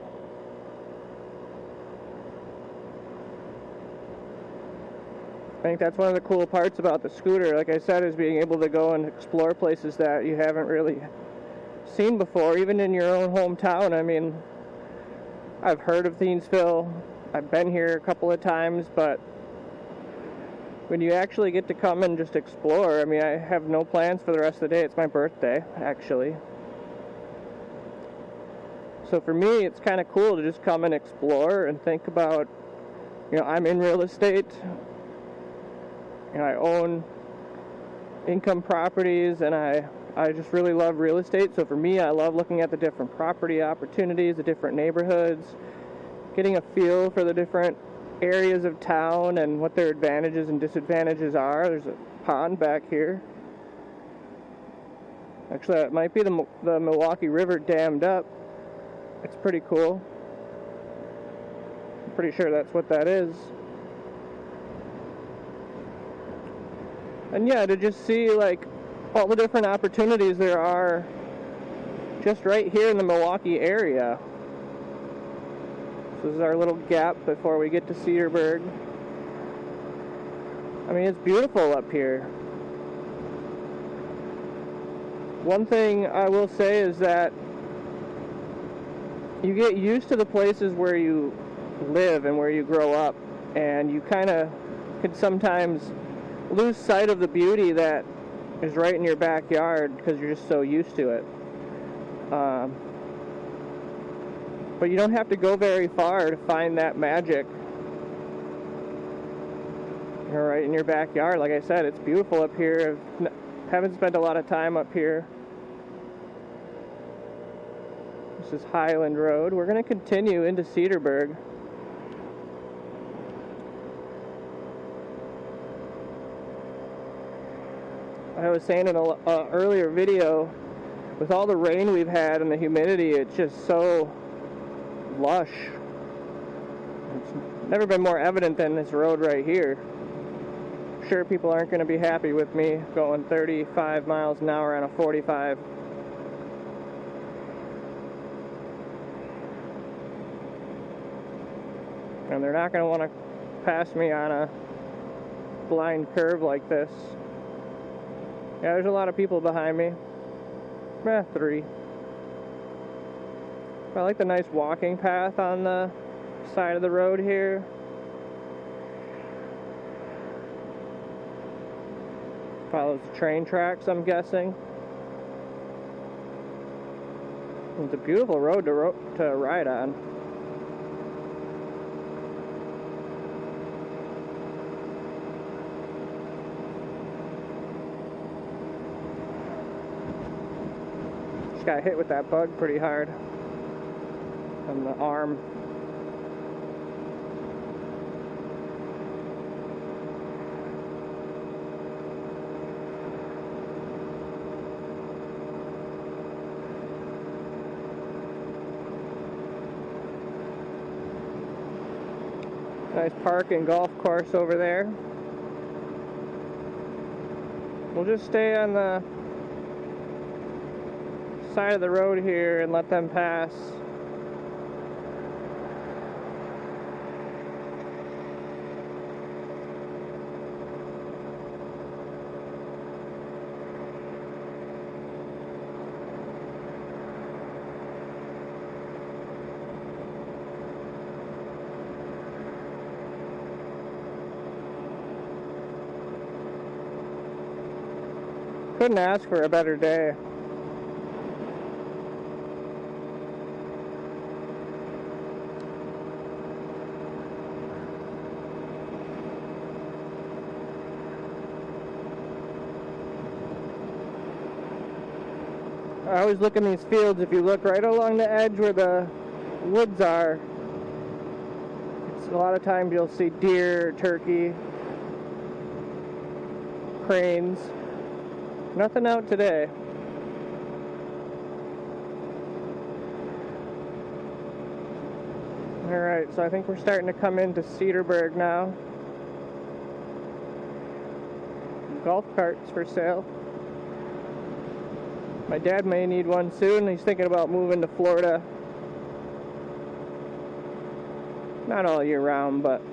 I think that's one of the cool parts about the scooter, like I said, is being able to go and explore places that you haven't really seen before, even in your own hometown. I mean, I've heard of Thiensville, I've been here a couple of times, but when you actually get to come and just explore, I mean, I have no plans for the rest of the day. It's my birthday, actually. So for me, it's kind of cool to just come and explore and think about, you know, I'm in real estate. You know, I own income properties, and I just really love real estate. So for me, I love looking at the different property opportunities, the different neighborhoods, getting a feel for the different areas of town and what their advantages and disadvantages are. There's a pond back here. Actually, it might be the Milwaukee River dammed up. It's pretty cool. I'm pretty sure that's what that is. And yeah, to just see, like, all the different opportunities there are just right here in the Milwaukee area. This is our little gap before we get to Cedarburg. I mean, it's beautiful up here. One thing I will say is that you get used to the places where you live and where you grow up, and you kind of could sometimes lose sight of the beauty that is right in your backyard because you're just so used to it. But you don't have to go very far to find that magic. You're right in your backyard. Like I said, it's beautiful up here. Haven't spent a lot of time up here. This is Highland Road. We're going to continue into Cedarburg. I was saying in an earlier video, with all the rain we've had and the humidity, it's just so lush. It's never been more evident than this road right here. I'm sure people aren't going to be happy with me going 35 miles an hour on a 45. And they're not going to want to pass me on a blind curve like this. Yeah, there's a lot of people behind me. 3. I like the nice walking path on the side of the road here. Follows the train tracks, I'm guessing. It's a beautiful road to ride on. Just got hit with that bug pretty hard on the arm. Nice park and golf course over there. We'll just stay on the side of the road here and let them pass. Couldn't ask for a better day. I always look in these fields. If you look right along the edge where the woods are, a lot of times you'll see deer, turkey, cranes. Nothing out today. Alright, so I think we're starting to come into Cedarburg now. Golf carts for sale. My dad may need one soon. He's thinking about moving to Florida. Not all year round, but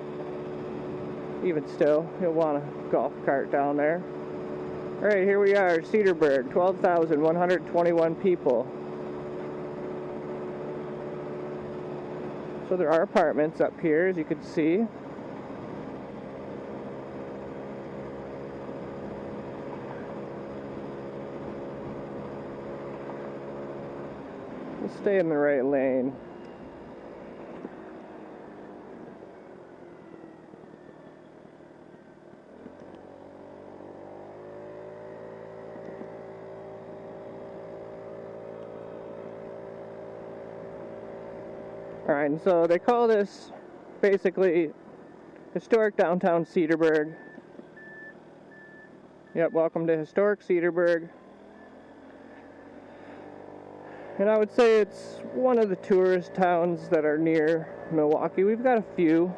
even still, he'll want a golf cart down there. Alright, here we are, Cedarburg, 12,121 people. So there are apartments up here, as you can see. We'll stay in the right lane. Alright, and so they call this basically historic downtown Cedarburg. Yep, welcome to historic Cedarburg. And I would say it's one of the tourist towns that are near Milwaukee. We've got a few.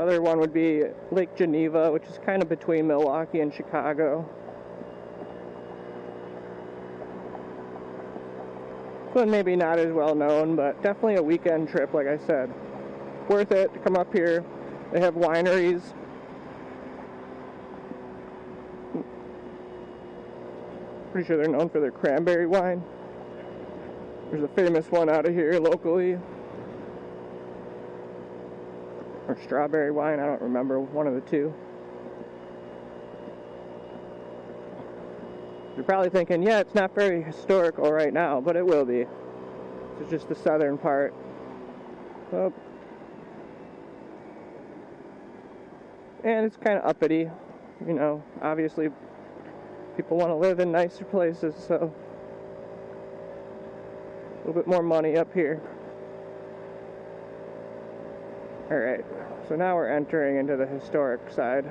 Other one would be Lake Geneva, which is kind of between Milwaukee and Chicago. This one maybe not as well known, but definitely a weekend trip, like I said. Worth it to come up here. They have wineries. Pretty sure they're known for their cranberry wine. There's a famous one out of here locally. Or strawberry wine, I don't remember, one of the two. You're probably thinking, yeah, it's not very historical right now, but it will be. This is just the southern part. Oh. And it's kind of uppity, you know, obviously people want to live in nicer places, so a little bit more money up here. Alright, so now we're entering into the historic side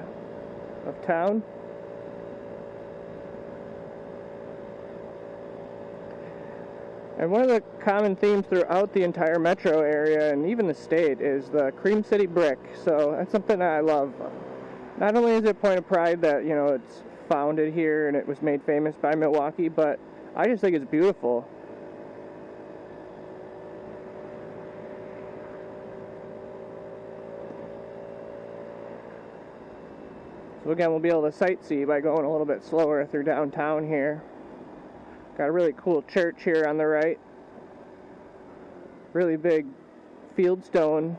of town. And one of the common themes throughout the entire metro area and even the state is the Cream City brick. So that's something that I love. Not only is it a point of pride that, you know, it's founded here and it was made famous by Milwaukee, but I just think it's beautiful. So again, we'll be able to sightsee by going a little bit slower through downtown here. Got a really cool church here on the right. Really big fieldstone.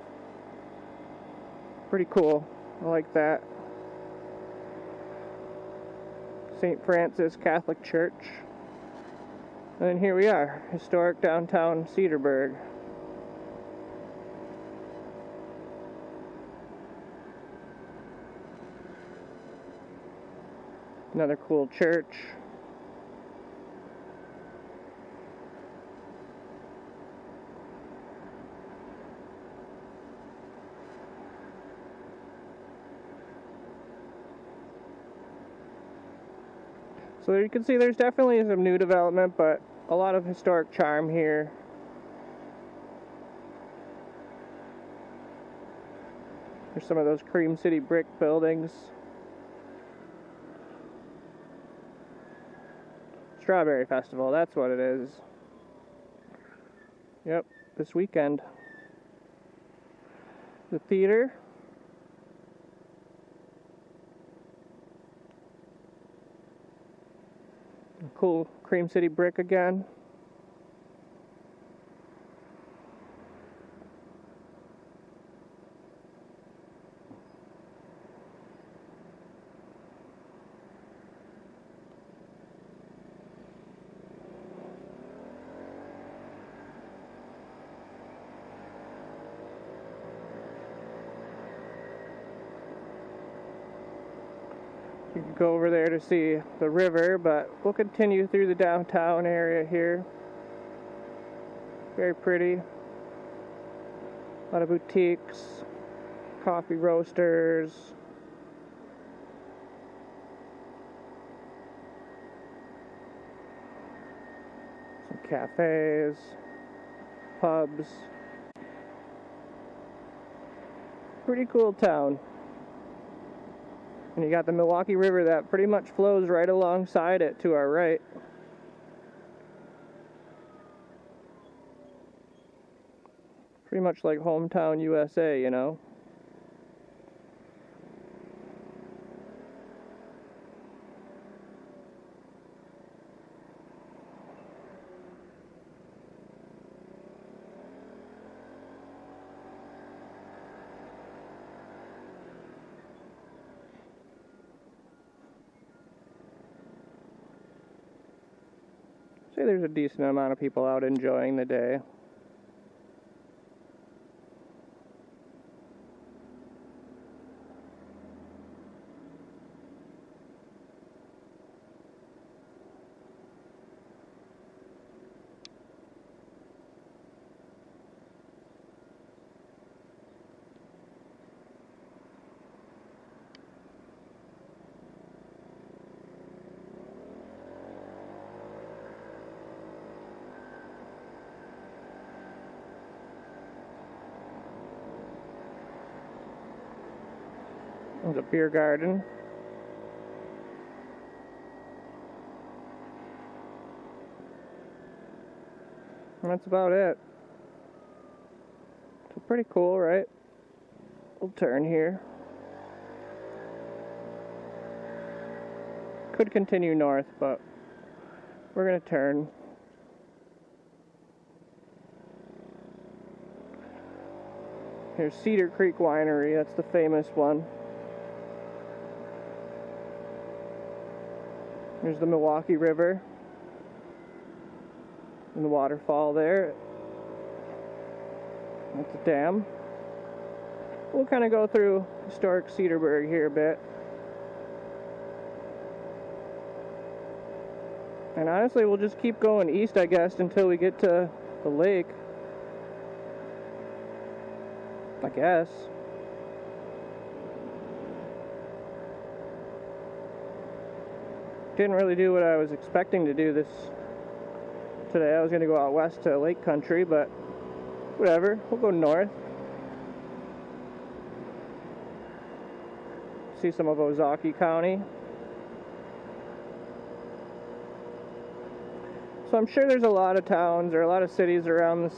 Pretty cool. I like that. St. Francis Catholic Church. And then here we are, historic downtown Cedarburg. Another cool church. So you can see there's definitely some new development, but a lot of historic charm here. There's some of those Cream City brick buildings. Strawberry Festival, that's what it is. Yep, this weekend. The theater. Cool Cream City brick again. You can go over there to see the river, but we'll continue through the downtown area here. Very pretty. A lot of boutiques, coffee roasters. Some cafes, pubs. Pretty cool town. And you got the Milwaukee River that pretty much flows right alongside it to our right. Pretty much like hometown USA, you know. Say there's a decent amount of people out enjoying the day. There's a beer garden. And that's about it. So pretty cool, right? We'll turn here. Could continue north, but we're gonna turn. Here's Cedar Creek Winery, that's the famous one. There's the Milwaukee River and the waterfall there. That's a dam. We'll kind of go through historic Cedarburg here a bit. And honestly, we'll just keep going east, I guess, until we get to the lake. I guess. Didn't really do what I was expecting to do today. I was going to go out west to Lake Country, but whatever. We'll go north. See some of Ozaukee County. So I'm sure there's a lot of towns or a lot of cities around this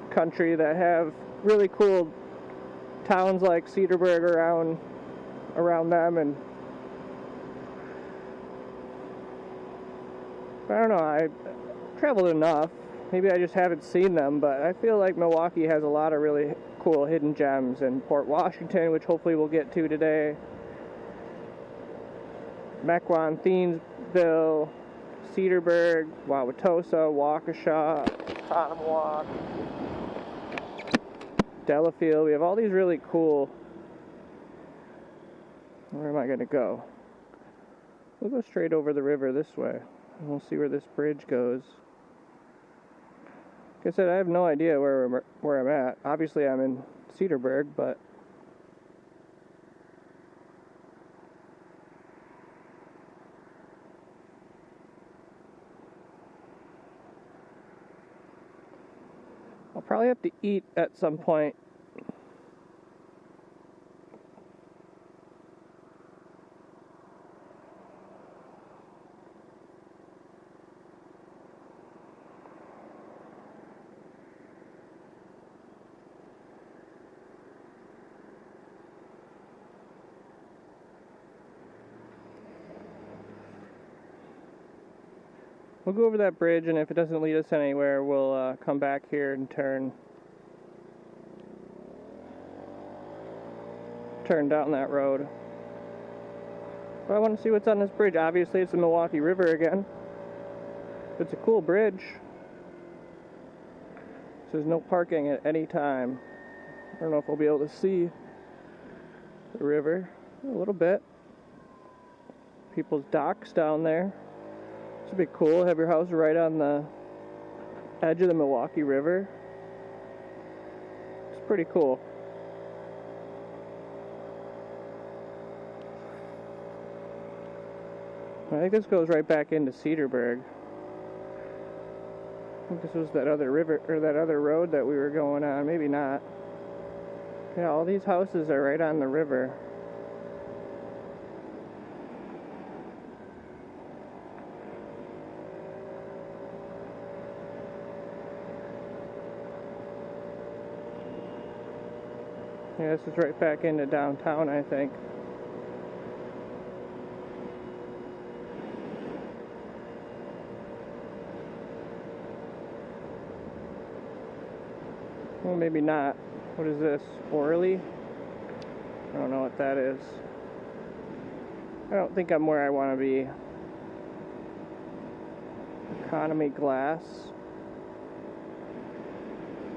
country that have really cool towns like Cedarburg around them, and I don't know, I traveled enough. Maybe I just haven't seen them, but I feel like Milwaukee has a lot of really cool hidden gems, and Port Washington, which hopefully we'll get to today, Mequon, Thiensville, Cedarburg, Wauwatosa, Waukesha, Ottawa, Delafield. We have all these really cool. Where am I going to go? We'll go straight over the river this way, and we'll see where this bridge goes. Like I said, I have no idea where I'm at. Obviously, I'm in Cedarburg, but I'll probably have to eat at some point. We'll go over that bridge, and if it doesn't lead us anywhere, we'll come back here and turn down that road. But I want to see what's on this bridge. Obviously, it's the Milwaukee River again. It's a cool bridge. So there's no parking at any time. I don't know if we'll be able to see the river a little bit. People's docks down there. This would be cool. Have your house right on the edge of the Milwaukee River. It's pretty cool. I think this goes right back into Cedarburg. I think this was that other river, or that other road that we were going on. Maybe not. Yeah, all these houses are right on the river. Yeah, this is right back into downtown, I think. Well, maybe not. What is this? Orly? I don't know what that is. I don't think I'm where I want to be. Economy glass.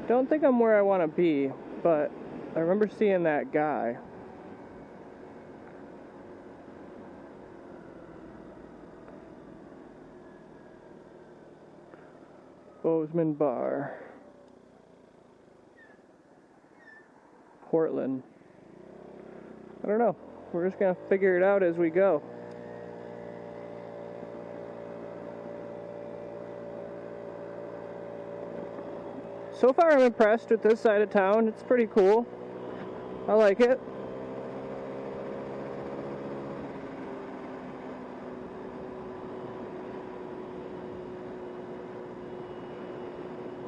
Don't think I'm where I want to be, but I remember seeing that guy. Bozeman Bar. Portland. I don't know. We're just gonna figure it out as we go. So far I'm impressed with this side of town. It's pretty cool. I like it.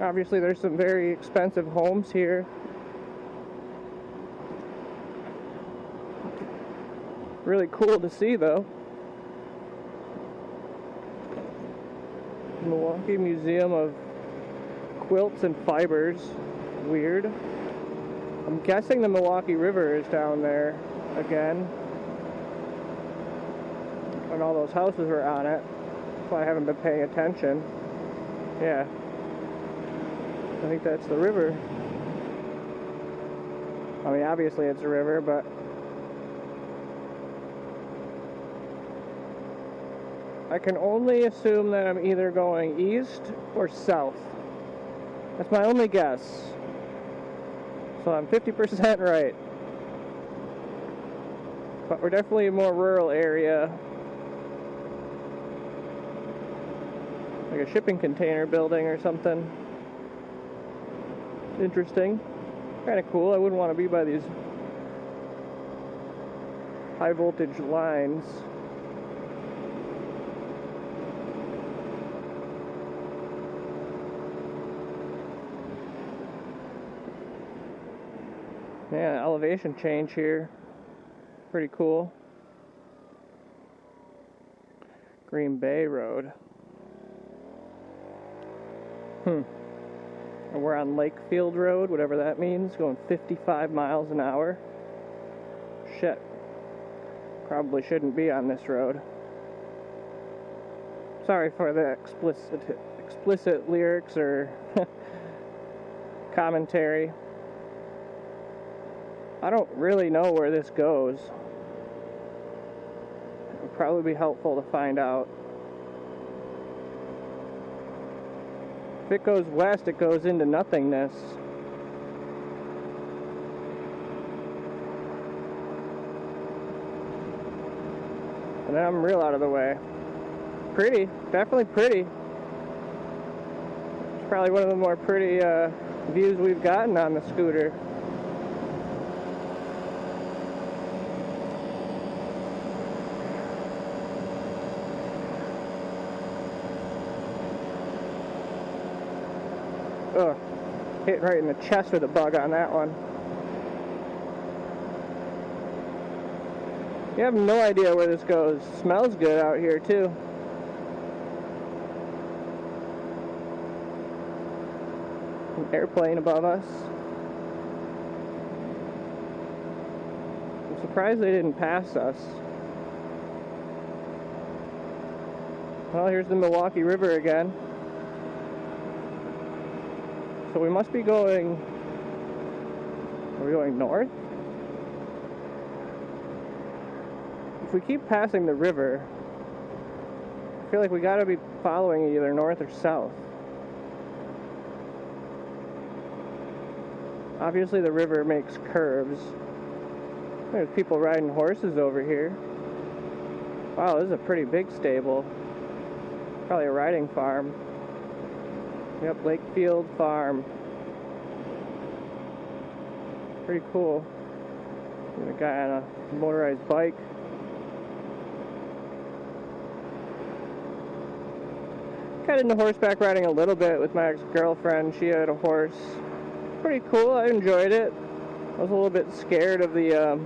Obviously, there's some very expensive homes here. Really cool to see, though. Milwaukee Museum of Quilts and Fibers. Weird. I'm guessing the Milwaukee River is down there again. And all those houses were on it. That's why I haven't been paying attention. Yeah. I think that's the river. I mean, obviously it's a river, but I can only assume that I'm either going east or south. That's my only guess. So I'm 50% right. But we're definitely a more rural area. Like a shipping container building or something. Interesting. Kind of cool. I wouldn't want to be by these high voltage lines. Yeah, elevation change here. Pretty cool. Green Bay Road. And we're on Lakefield Road, whatever that means, going 55 miles an hour. Shit. Probably shouldn't be on this road. Sorry for the explicit lyrics or commentary. I don't really know where this goes. It would probably be helpful to find out. If it goes west, it goes into nothingness. And then I'm real out of the way. Pretty, definitely pretty. It's probably one of the more pretty views we've gotten on the scooter. Ugh, hit right in the chest with a bug on that one. You have no idea where this goes. Smells good out here too. An airplane above us. I'm surprised they didn't pass us. Well, here's the Milwaukee River again. So we must be going... Are we going north? If we keep passing the river, I feel like we gotta be following either north or south. Obviously the river makes curves. There's people riding horses over here. Wow, this is a pretty big stable. Probably a riding farm. Yep, Lakefield Farm. Pretty cool. There's a guy on a motorized bike. Got into horseback riding a little bit with my ex-girlfriend. She had a horse. Pretty cool, I enjoyed it. I was a little bit scared of their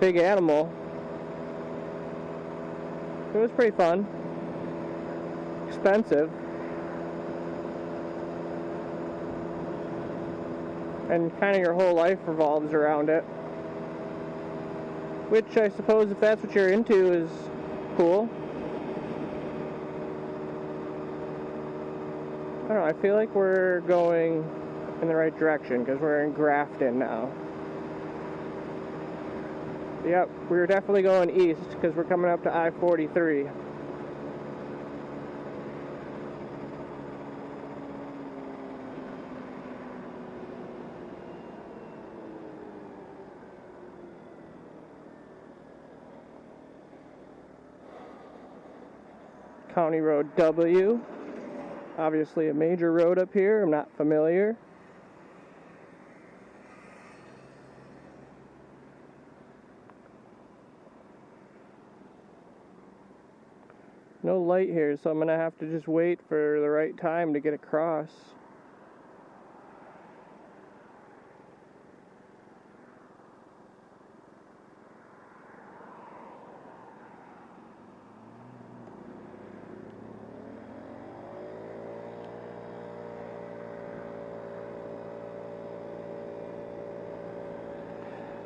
big animal. It was pretty fun. Expensive. And kind of your whole life revolves around it. Which I suppose if that's what you're into is cool. I don't know, I feel like we're going in the right direction because we're in Grafton now. Yep, we're definitely going east because we're coming up to I-43. County Road W. Obviously a major road up here. I'm not familiar. No light here, so I'm gonna have to just wait for the right time to get across.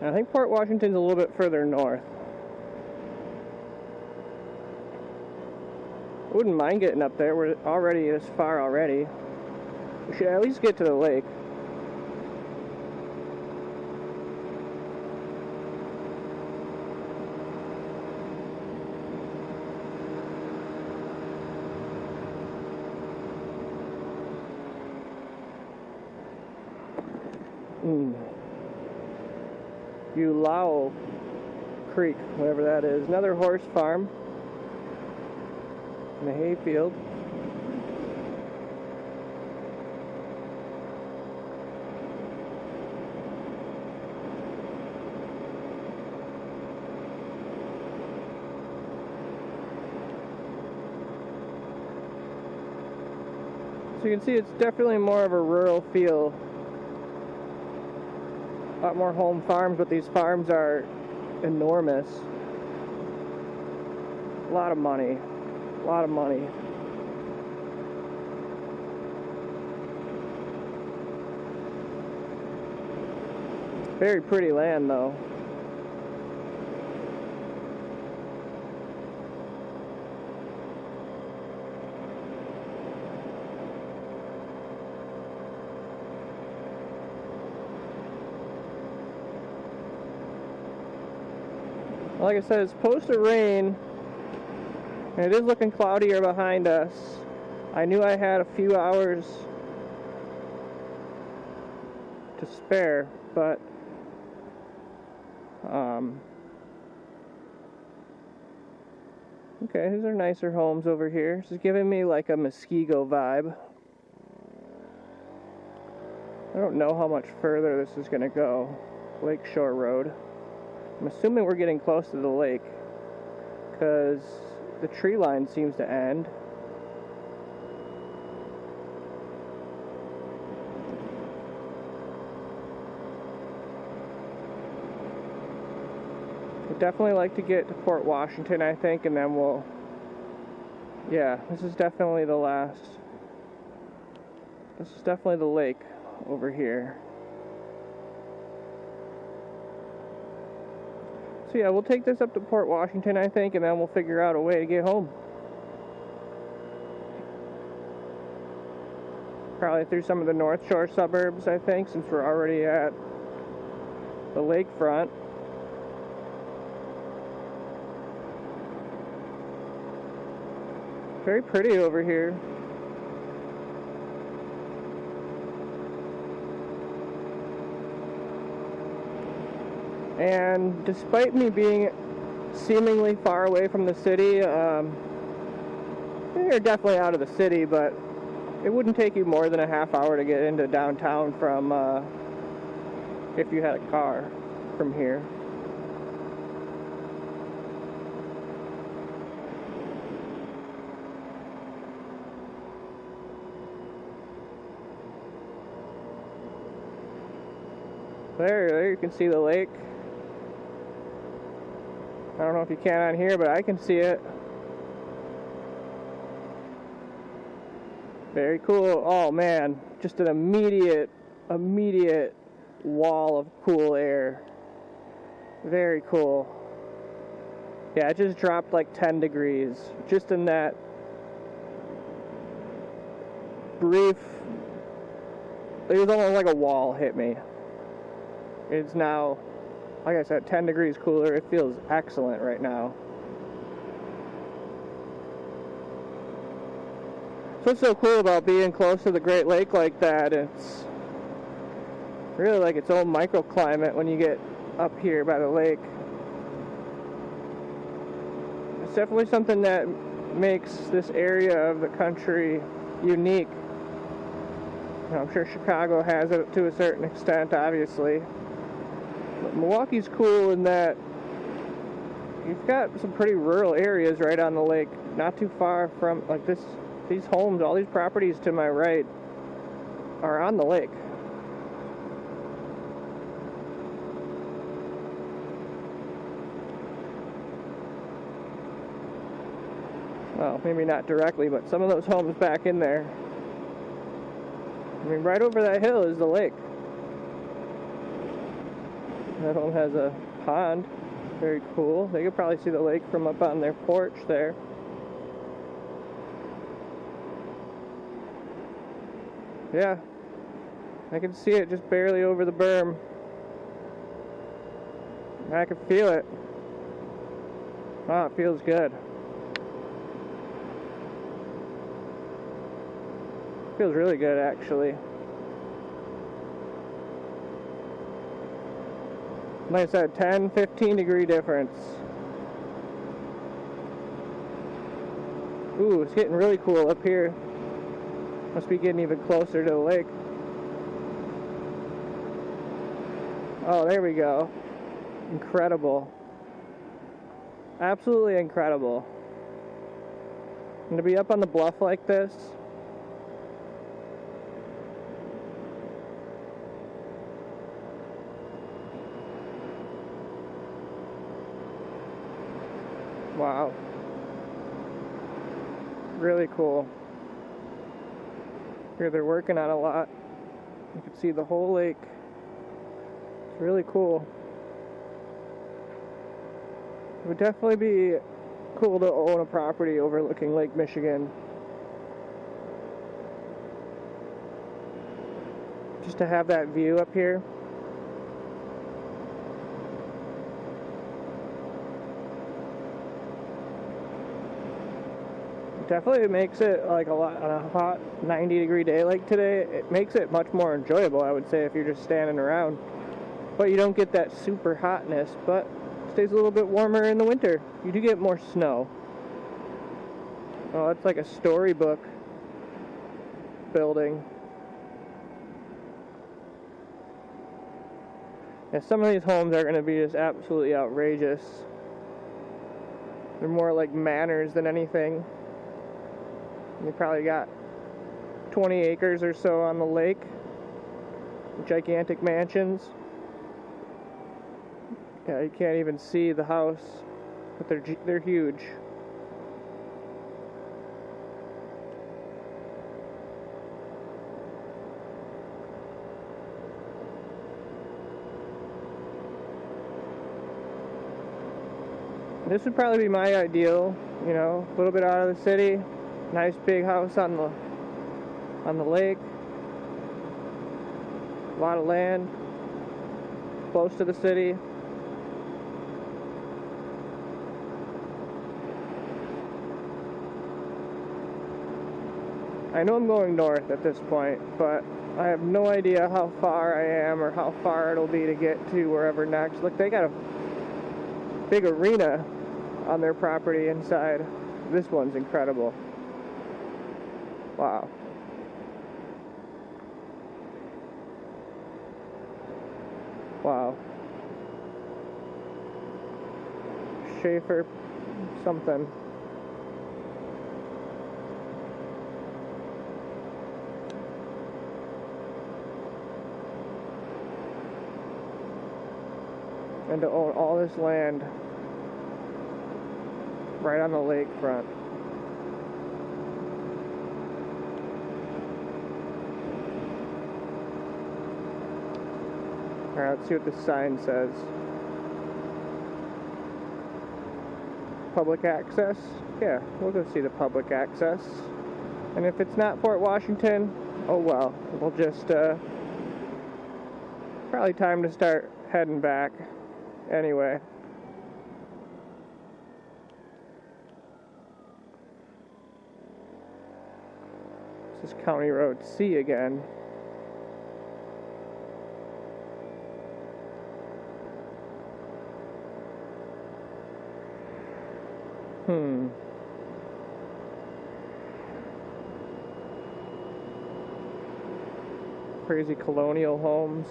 I think Port Washington's a little bit further north. I wouldn't mind getting up there. We're already this far already. We should at least get to the lake. Ulao Creek, whatever that is. Another horse farm in the hayfield. So you can see it's definitely more of a rural feel. A lot more home farms, but these farms are enormous. A lot of money. A lot of money. Very pretty land, though. Like I said, it's supposed to rain, and it is looking cloudier behind us. I knew I had a few hours to spare, but okay, these are nicer homes over here. This is giving me like a Muskego vibe. I don't know how much further this is going to go. Lakeshore Road. I'm assuming we're getting close to the lake because the tree line seems to end. I'd definitely like to get to Port Washington, I think, and then we'll... Yeah, this is definitely the last... This is definitely the lake over here. So yeah, we'll take this up to Port Washington, I think, and then we'll figure out a way to get home. Probably through some of the North Shore suburbs, I think, since we're already at the lakefront. Very pretty over here. And despite me being seemingly far away from the city, you're definitely out of the city, but it wouldn't take you more than a half hour to get into downtown from, if you had a car from here. There you can see the lake. I don't know if you can on here, but I can see it. Very cool. Oh man, just an immediate wall of cool air. Very cool. Yeah, it just dropped like 10 degrees. Just in that brief, it was almost like a wall hit me. It's now, like I said, 10 degrees cooler. It feels excellent right now. So what's so cool about being close to the Great Lake like that? It's really like its own microclimate when you get up here by the lake. It's definitely something that makes this area of the country unique. You know, I'm sure Chicago has it to a certain extent, obviously. But Milwaukee's cool in that you've got some pretty rural areas right on the lake not too far from, like, these homes, all these properties to my right are on the lake. Well, maybe not directly, but some of those homes back in there. I mean, right over that hill is the lake. That home has a pond. Very cool. They could probably see the lake from up on their porch there. Yeah, I can see it just barely over the berm. I can feel it. Wow, it feels good. Feels really good, actually. Like I said, 10, 15 degree difference. Ooh, it's getting really cool up here. Must be getting even closer to the lake. Oh, there we go. Incredible. Absolutely incredible. And to be up on the bluff like this. Wow. Really cool. Here they're working on a lot. You can see the whole lake. It's really cool. It would definitely be cool to own a property overlooking Lake Michigan. Just to have that view up here. Definitely makes it, like, a lot on a hot 90-degree day like today. It makes it much more enjoyable, I would say, if you're just standing around. But you don't get that super hotness, but it stays a little bit warmer in the winter. You do get more snow. Oh, it's like a storybook building. Yeah, some of these homes are going to be just absolutely outrageous. They're more like manors than anything. You probably got 20 acres or so on the lake. Gigantic mansions. Yeah, you can't even see the house, but they're huge. This would probably be my ideal, you know, a little bit out of the city. Nice big house on the lake. A lot of land. Close to the city. I know I'm going north at this point, but I have no idea how far I am or how far it'll be to get to wherever next. Look, they got a big arena on their property inside. This one's incredible. Wow. Wow. Schaefer something. And to own all this land right on the lakefront. Alright, let's see what this sign says. Public access? Yeah, we'll go see the public access. And if it's not Fort Washington, oh well. We'll just, probably time to start heading back. Anyway. This is County Road C again. Crazy colonial homes.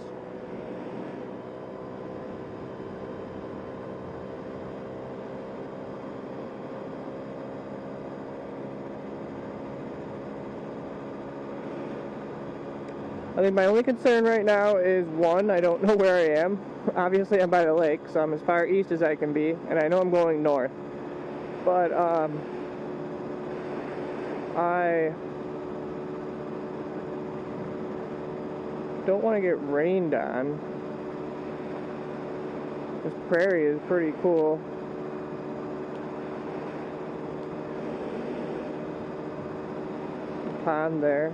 I think my only concern right now is, one, I don't know where I am. Obviously I'm by the lake, so I'm as far east as I can be, and I know I'm going north. But I don't want to get rained on. This prairie is pretty cool. Pond there.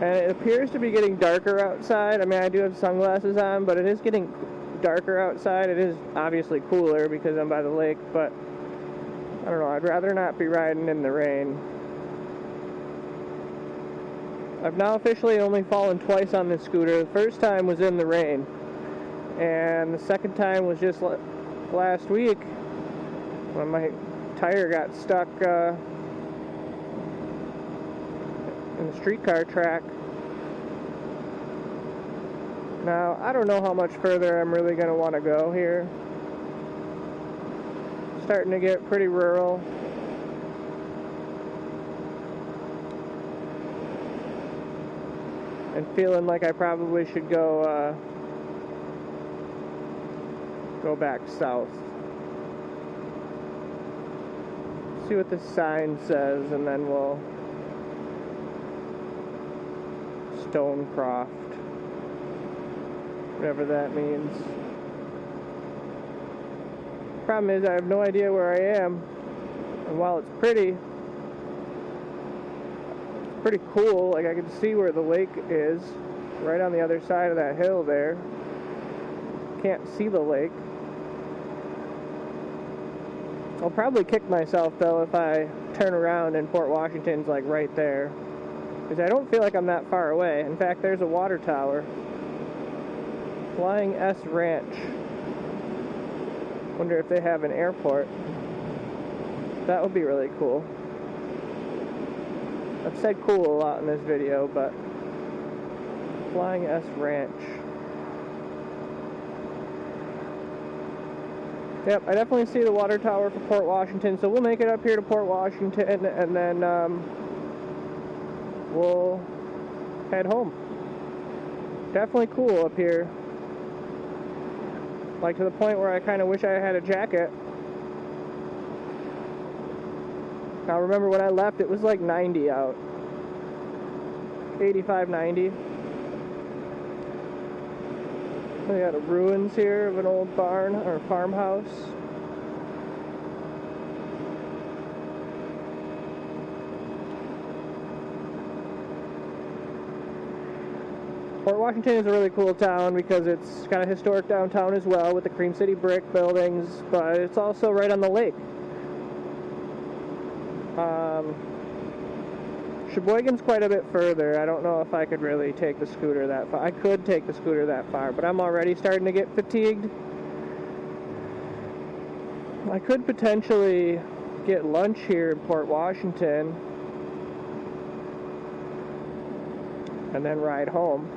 And it appears to be getting darker outside. I mean, I do have sunglasses on, but it is getting darker outside. It is obviously cooler because I'm by the lake, but I don't know, I'd rather not be riding in the rain. I've now officially only fallen twice on this scooter. The first time was in the rain, and the second time was just last week when my tire got stuck in the streetcar track. Now, I don't know how much further I'm really going to want to go here. Starting to get pretty rural. And feeling like I probably should go back south. See what this sign says, and then we'll Stonecroft, whatever that means. Problem is, I have no idea where I am, and while it's pretty cool, like I can see where the lake is, right on the other side of that hill there. Can't see the lake. I'll probably kick myself though if I turn around and Port Washington's like right there, because I don't feel like I'm that far away. In fact, there's a water tower. Flying S Ranch. Wonder if they have an airport. That would be really cool. I've said cool a lot in this video, but Flying S Ranch. Yep, I definitely see the water tower for Port Washington, so we'll make it up here to Port Washington, and then we'll head home. Definitely cool up here. Like, to the point where I kind of wish I had a jacket. Now remember, when I left, it was like 90 out. 85, 90. We got a ruins here of an old barn or farmhouse. Port Washington is a really cool town because it's got a historic downtown as well with the Cream City brick buildings, but it's also right on the lake. Sheboygan's quite a bit further. I don't know if I could really take the scooter that far. I could take the scooter that far, but I'm already starting to get fatigued. I could potentially get lunch here in Port Washington and then ride home.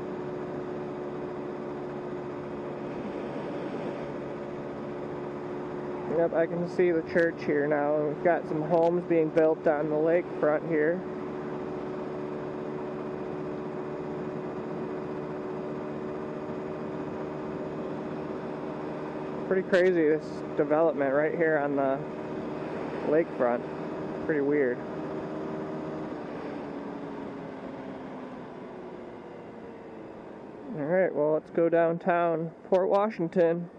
Yep, I can see the church here now. We've got some homes being built on the lakefront here. Pretty crazy, this development right here on the lakefront. Pretty weird. Alright, well, let's go downtown Port Washington.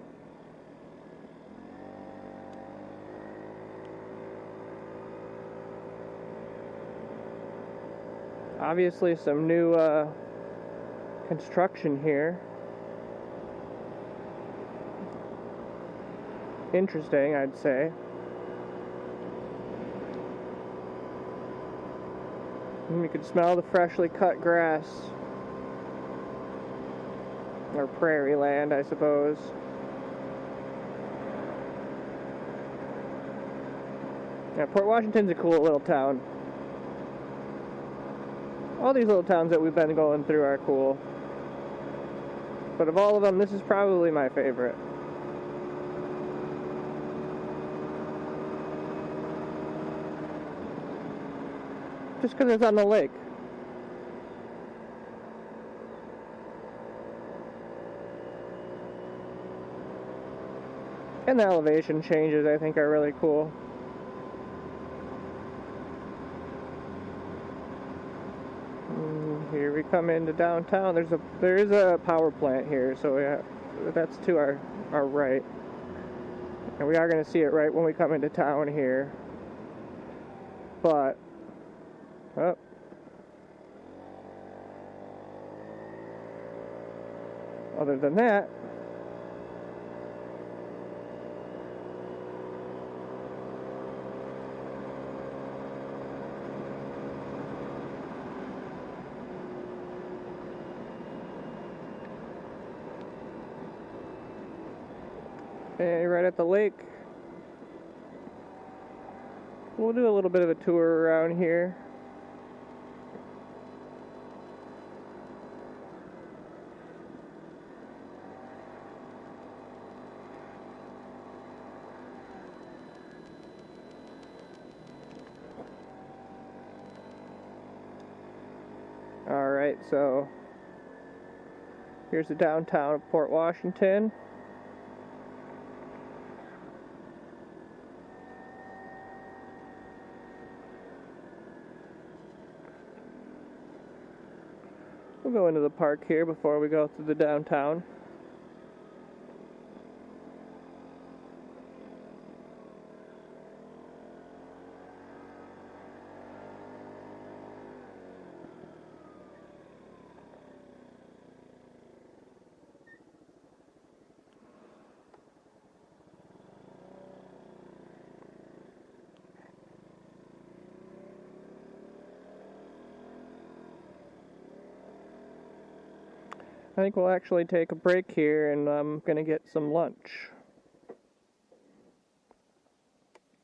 Obviously some new construction here. Interesting, I'd say. And you could smell the freshly cut grass. Or prairie land, I suppose. Yeah, Port Washington's a cool little town. All these little towns that we've been going through are cool. But of all of them, this is probably my favorite. Just because it's on the lake. And the elevation changes, I think, are really cool. Here we come into downtown. There is a power plant here, so that's to our right. And we are going to see it right when we come into town here. But, oh. Other than that, and right at the lake, we'll do a little bit of a tour around here. Alright, so here's the downtown of Port Washington. We'll go into the park here before we go through the downtown. I think we'll actually take a break here, and I'm going to get some lunch.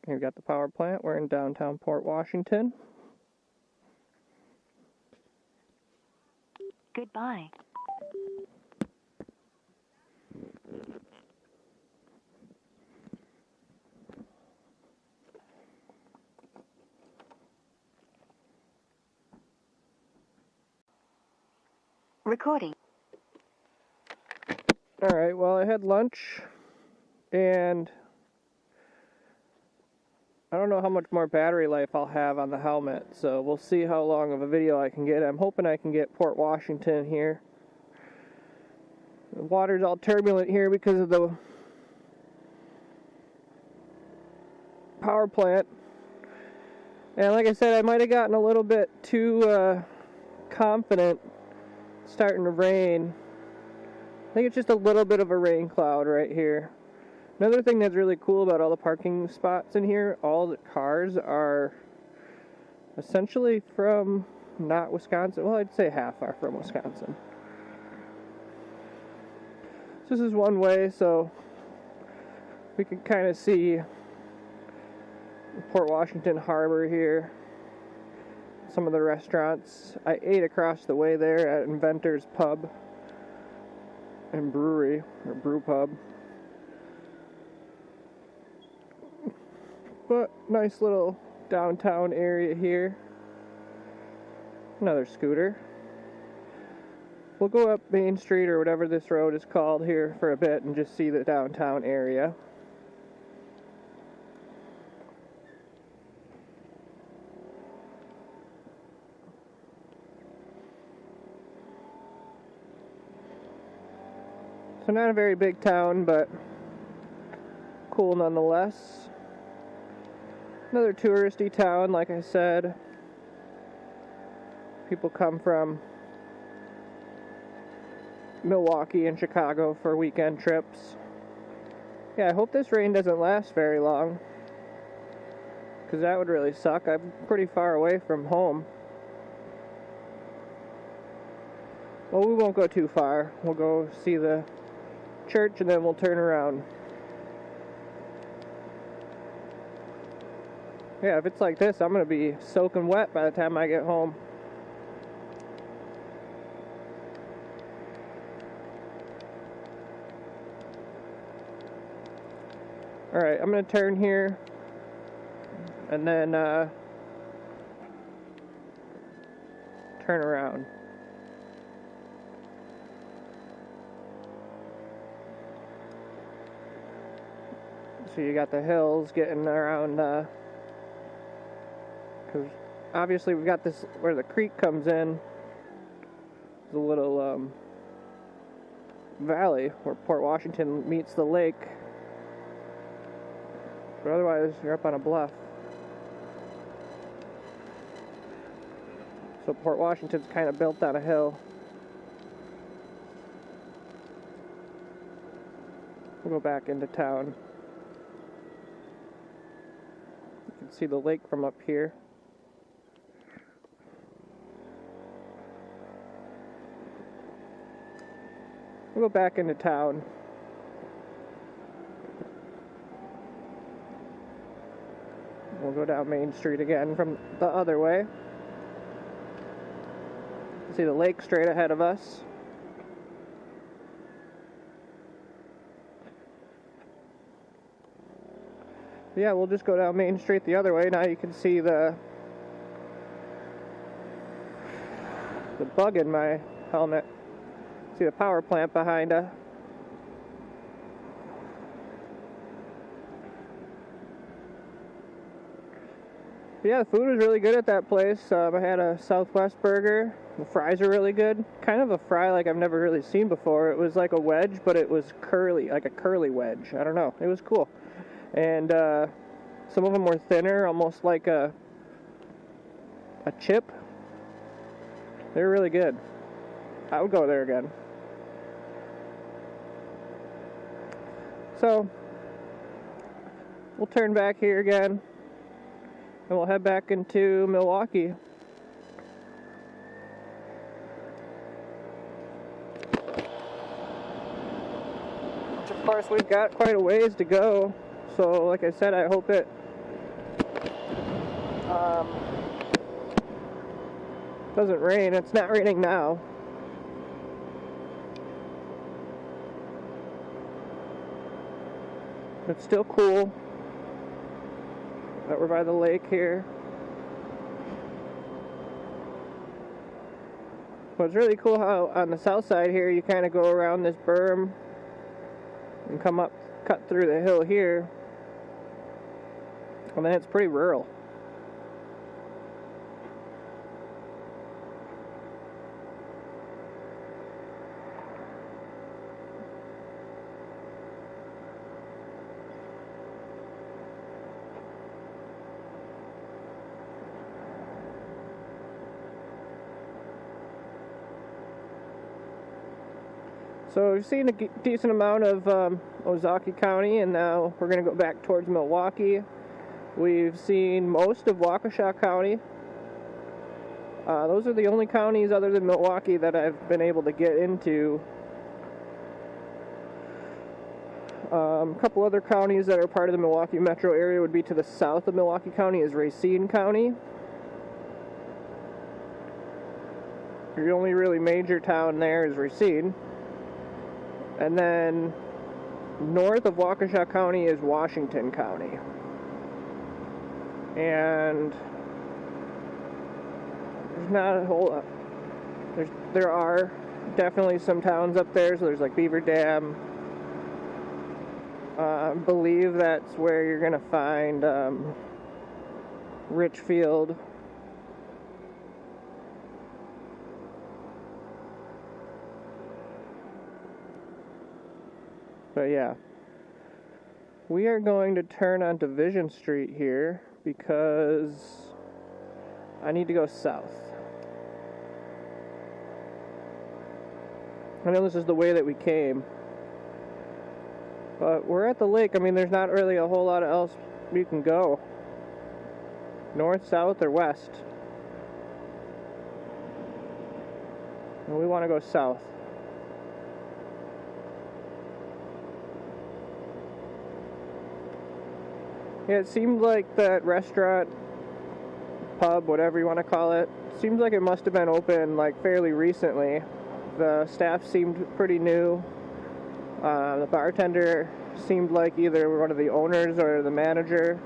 Here we got the power plant. We're in downtown Port Washington. Goodbye. Recording. Alright, well, I had lunch, and I don't know how much more battery life I'll have on the helmet, so we'll see how long of a video I can get. I'm hoping I can get Port Washington here. The water's all turbulent here because of the power plant. And like I said, I might have gotten a little bit too confident. It's starting to rain. I think it's just a little bit of a rain cloud right here. Another thing that's really cool about all the parking spots in here, all the cars are essentially from not Wisconsin. Well, I'd say half are from Wisconsin. So this is one way, so we can kind of see Port Washington Harbor here. Some of the restaurants. I ate across the way there at Inventor's Pub and Brewery, or Brew Pub. But nice little downtown area here. Another scooter. We'll go up Main Street or whatever this road is called here for a bit and just see the downtown area. So not a very big town, but cool nonetheless. Another touristy town, like I said. People come from Milwaukee and Chicago for weekend trips. Yeah, I hope this rain doesn't last very long, because that would really suck. I'm pretty far away from home. Well, we won't go too far. We'll go see the church and then we'll turn around. Yeah, if it's like this, I'm going to be soaking wet by the time I get home. Alright, I'm going to turn here and then turn around. So you got the hills getting around, because obviously we got this where the creek comes in, the little valley where Port Washington meets the lake, but otherwise you're up on a bluff. So Port Washington's kind of built on a hill. We'll go back into town. You can see the lake from up here. We'll go back into town. We'll go down Main Street again from the other way. See the lake straight ahead of us. Yeah, we'll just go down Main Street the other way. Now you can see the bug in my helmet. See the power plant behind us. Yeah, the food was really good at that place. I had a Southwest burger. The fries are really good. Kind of a fry like I've never really seen before. It was like a wedge, but it was curly, like a curly wedge. I don't know. It was cool. And some of them were thinner, almost like a chip. They were really good. I would go there again. So, we'll turn back here again, and we'll head back into Milwaukee. Which, of course, we've got quite a ways to go. So, like I said, I hope it doesn't rain. It's not raining now. It's still cool that we're by the lake here. But it's really cool how on the south side here you kind of go around this berm and come up, cut through the hill here, and then it's pretty rural. So we've seen a decent amount of Ozaukee County, and now we're going to go back towards Milwaukee. We've seen most of Waukesha County. Those are the only counties other than Milwaukee that I've been able to get into. A couple other counties that are part of the Milwaukee metro area would be to the south of Milwaukee County is Racine County. The only really major town there is Racine. And then north of Waukesha County is Washington County. And there's not a whole lot. There are definitely some towns up there. So there's like Beaver Dam. I believe that's where you're going to find Richfield. But yeah, we are going to turn on Division Street here because I need to go south. I know this is the way that we came, but we're at the lake. I mean, there's not really a whole lot else you can go. North, south, or west. And we want to go south. Yeah, it seemed like that restaurant, pub, whatever you want to call it, seems like it must have been open like fairly recently. The staff seemed pretty new. The bartender seemed like either one of the owners or the manager.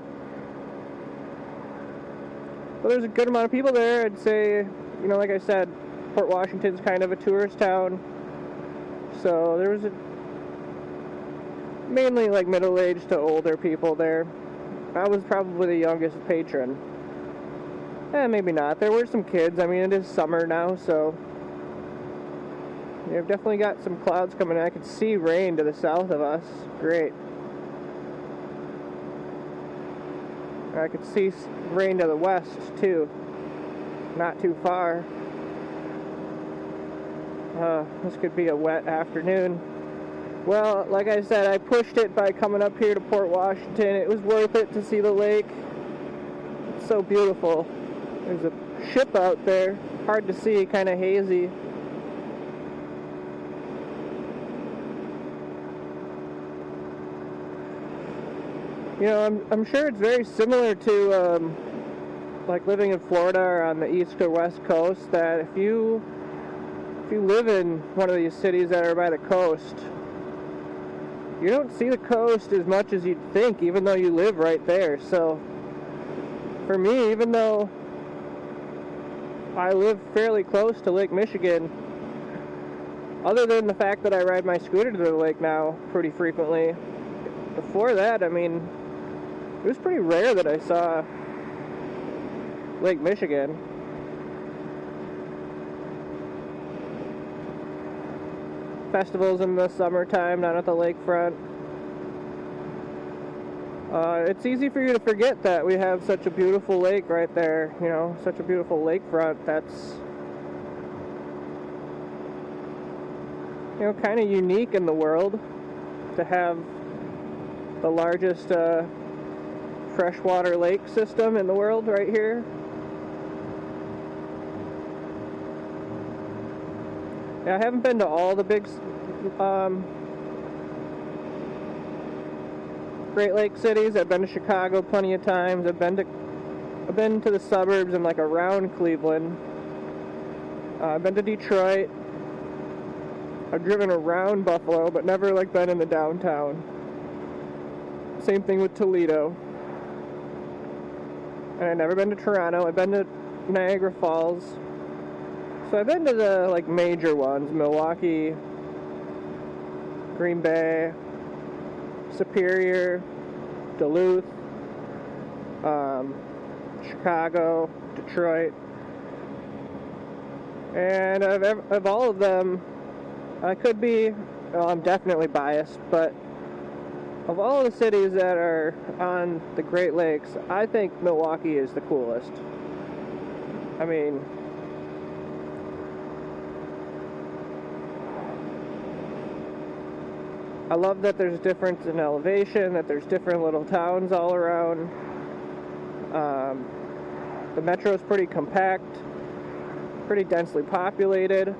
But there's a good amount of people there. I'd say like I said, Port Washington's kind of a tourist town. So there was mainly like middle-aged to older people there. I was probably the youngest patron. Maybe not. There were some kids. I mean, it is summer now, so you've definitely got some clouds coming in. I could see rain to the south of us. Great. I could see rain to the west, too. Not too far. This could be a wet afternoon. Well, like I said, I pushed it by coming up here to Port Washington. It was worth it to see the lake. It's so beautiful. There's a ship out there. Hard to see, kind of hazy. I'm sure it's very similar to like living in Florida or on the east or west coast, that if you live in one of these cities that are by the coast, you don't see the coast as much as you'd think, even though you live right there. So for me, even though I live fairly close to Lake Michigan, other than the fact that I ride my scooter to the lake now pretty frequently, before that, I mean, it was pretty rare that I saw Lake Michigan. Festivals in the summertime down at the lakefront. It's easy for you to forget that we have such a beautiful lake right there, such a beautiful lakefront that's, kind of unique in the world to have the largest freshwater lake system in the world right here. Yeah, I haven't been to all the big Great Lake cities. I've been to Chicago plenty of times. I've been to the suburbs and like around Cleveland. I've been to Detroit. I've driven around Buffalo, but never like been in the downtown. Same thing with Toledo. And I've never been to Toronto. I've been to Niagara Falls. So I've been to the like major ones: Milwaukee, Green Bay, Superior, Duluth, Chicago, Detroit. And of all of them, I'm definitely biased, but of all the cities that are on the Great Lakes, I think Milwaukee is the coolest. I mean, I love that there's difference in elevation, that there's different little towns all around. The metro is pretty compact, pretty densely populated.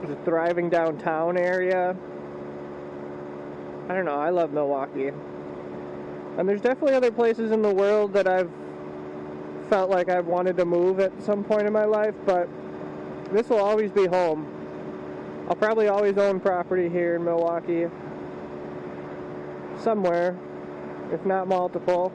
There's a thriving downtown area. I don't know, I love Milwaukee. And there's definitely other places in the world that I've felt like I've wanted to move at some point in my life, but this will always be home. I'll probably always own property here in Milwaukee. Somewhere, if not multiple.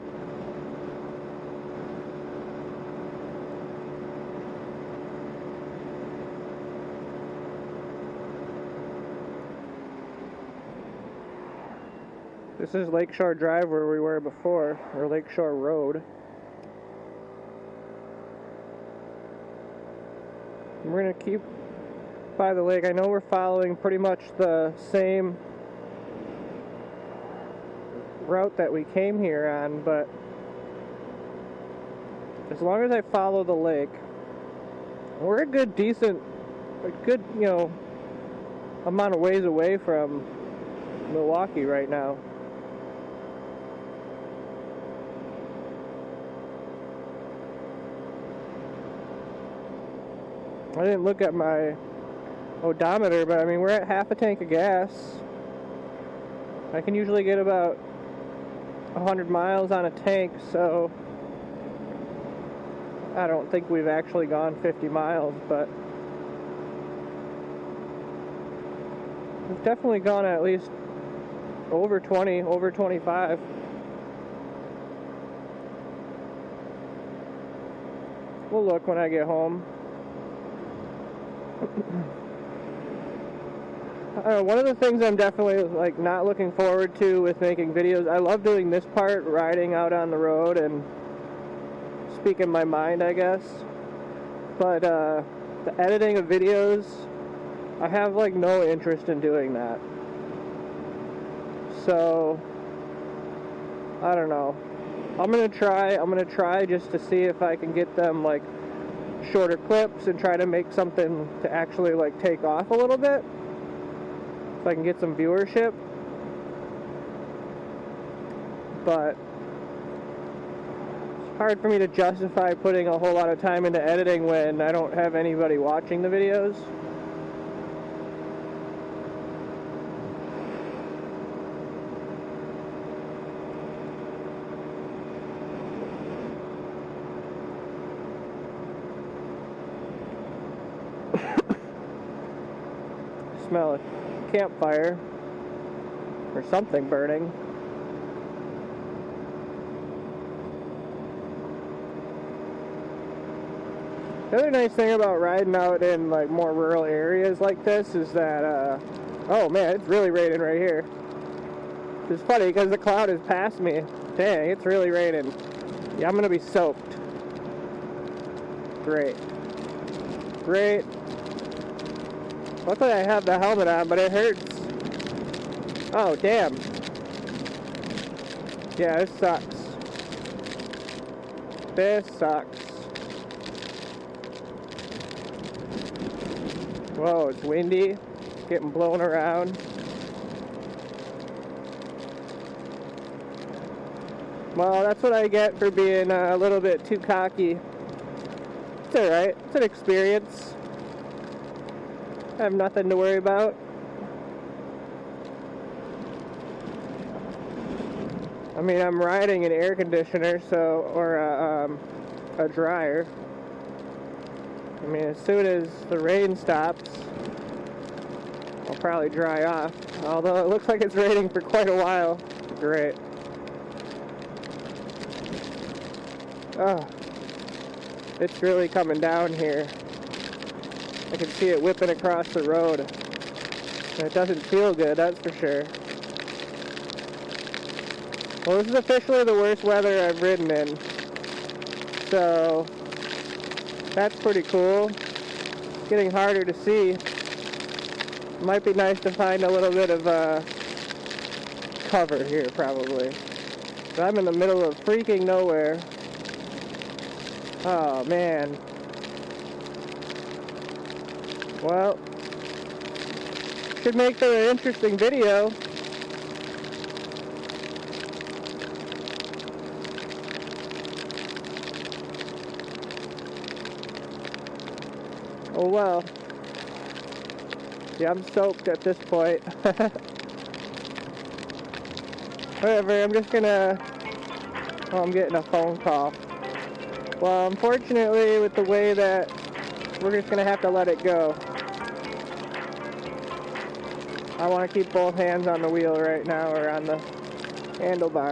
This is Lakeshore Drive where we were before, or Lakeshore Road. We're going to keep by the lake. I know we're following pretty much the same route that we came here on, but as long as I follow the lake, we're a good amount of ways away from Milwaukee right now. I didn't look at my odometer, but I mean, we're at half a tank of gas. I can usually get about 100 miles on a tank, so I don't think we've actually gone 50 miles, but we've definitely gone at least over 20, over 25. we'll look when I get home. One of the things I'm definitely like not looking forward to with making videos, I love doing this part, riding out on the road and speaking my mind, I guess. But the editing of videos, I have like no interest in doing that. So I don't know. I'm gonna try just to see if I can get them like shorter clips and try to make something to actually like take off a little bit. If I can get some viewership. But it's hard for me to justify putting a whole lot of time into editing when I don't have anybody watching the videos. Smell a campfire or something burning. The other nice thing about riding out in like more rural areas like this is that oh man, it's really raining right here. It's funny because the cloud is past me. Dang, it's really raining. Yeah, I'm gonna be soaked. Great. Luckily I have the helmet on, but it hurts. Oh, damn. Yeah, this sucks. Whoa, it's windy. Getting blown around. Well, that's what I get for being a little bit too cocky. It's alright. It's an experience. I have nothing to worry about. I mean, I'm riding an air conditioner, or a dryer. I mean, as soon as the rain stops, I'll probably dry off. Although it looks like it's raining for quite a while. Great. Oh, it's really coming down here. I can see it whipping across the road. And it doesn't feel good, that's for sure. Well, this is officially the worst weather I've ridden in. So, that's pretty cool. It's getting harder to see. It might be nice to find a little bit of cover here, probably. So I'm in the middle of freaking nowhere. Oh, man. Well, should make for an interesting video. Oh well. Yeah, I'm soaked at this point. Whatever, I'm just gonna... Oh, I'm getting a phone call. Well, unfortunately, with the way that we're just gonna have to let it go. I want to keep both hands on the wheel right now, or on the handlebar.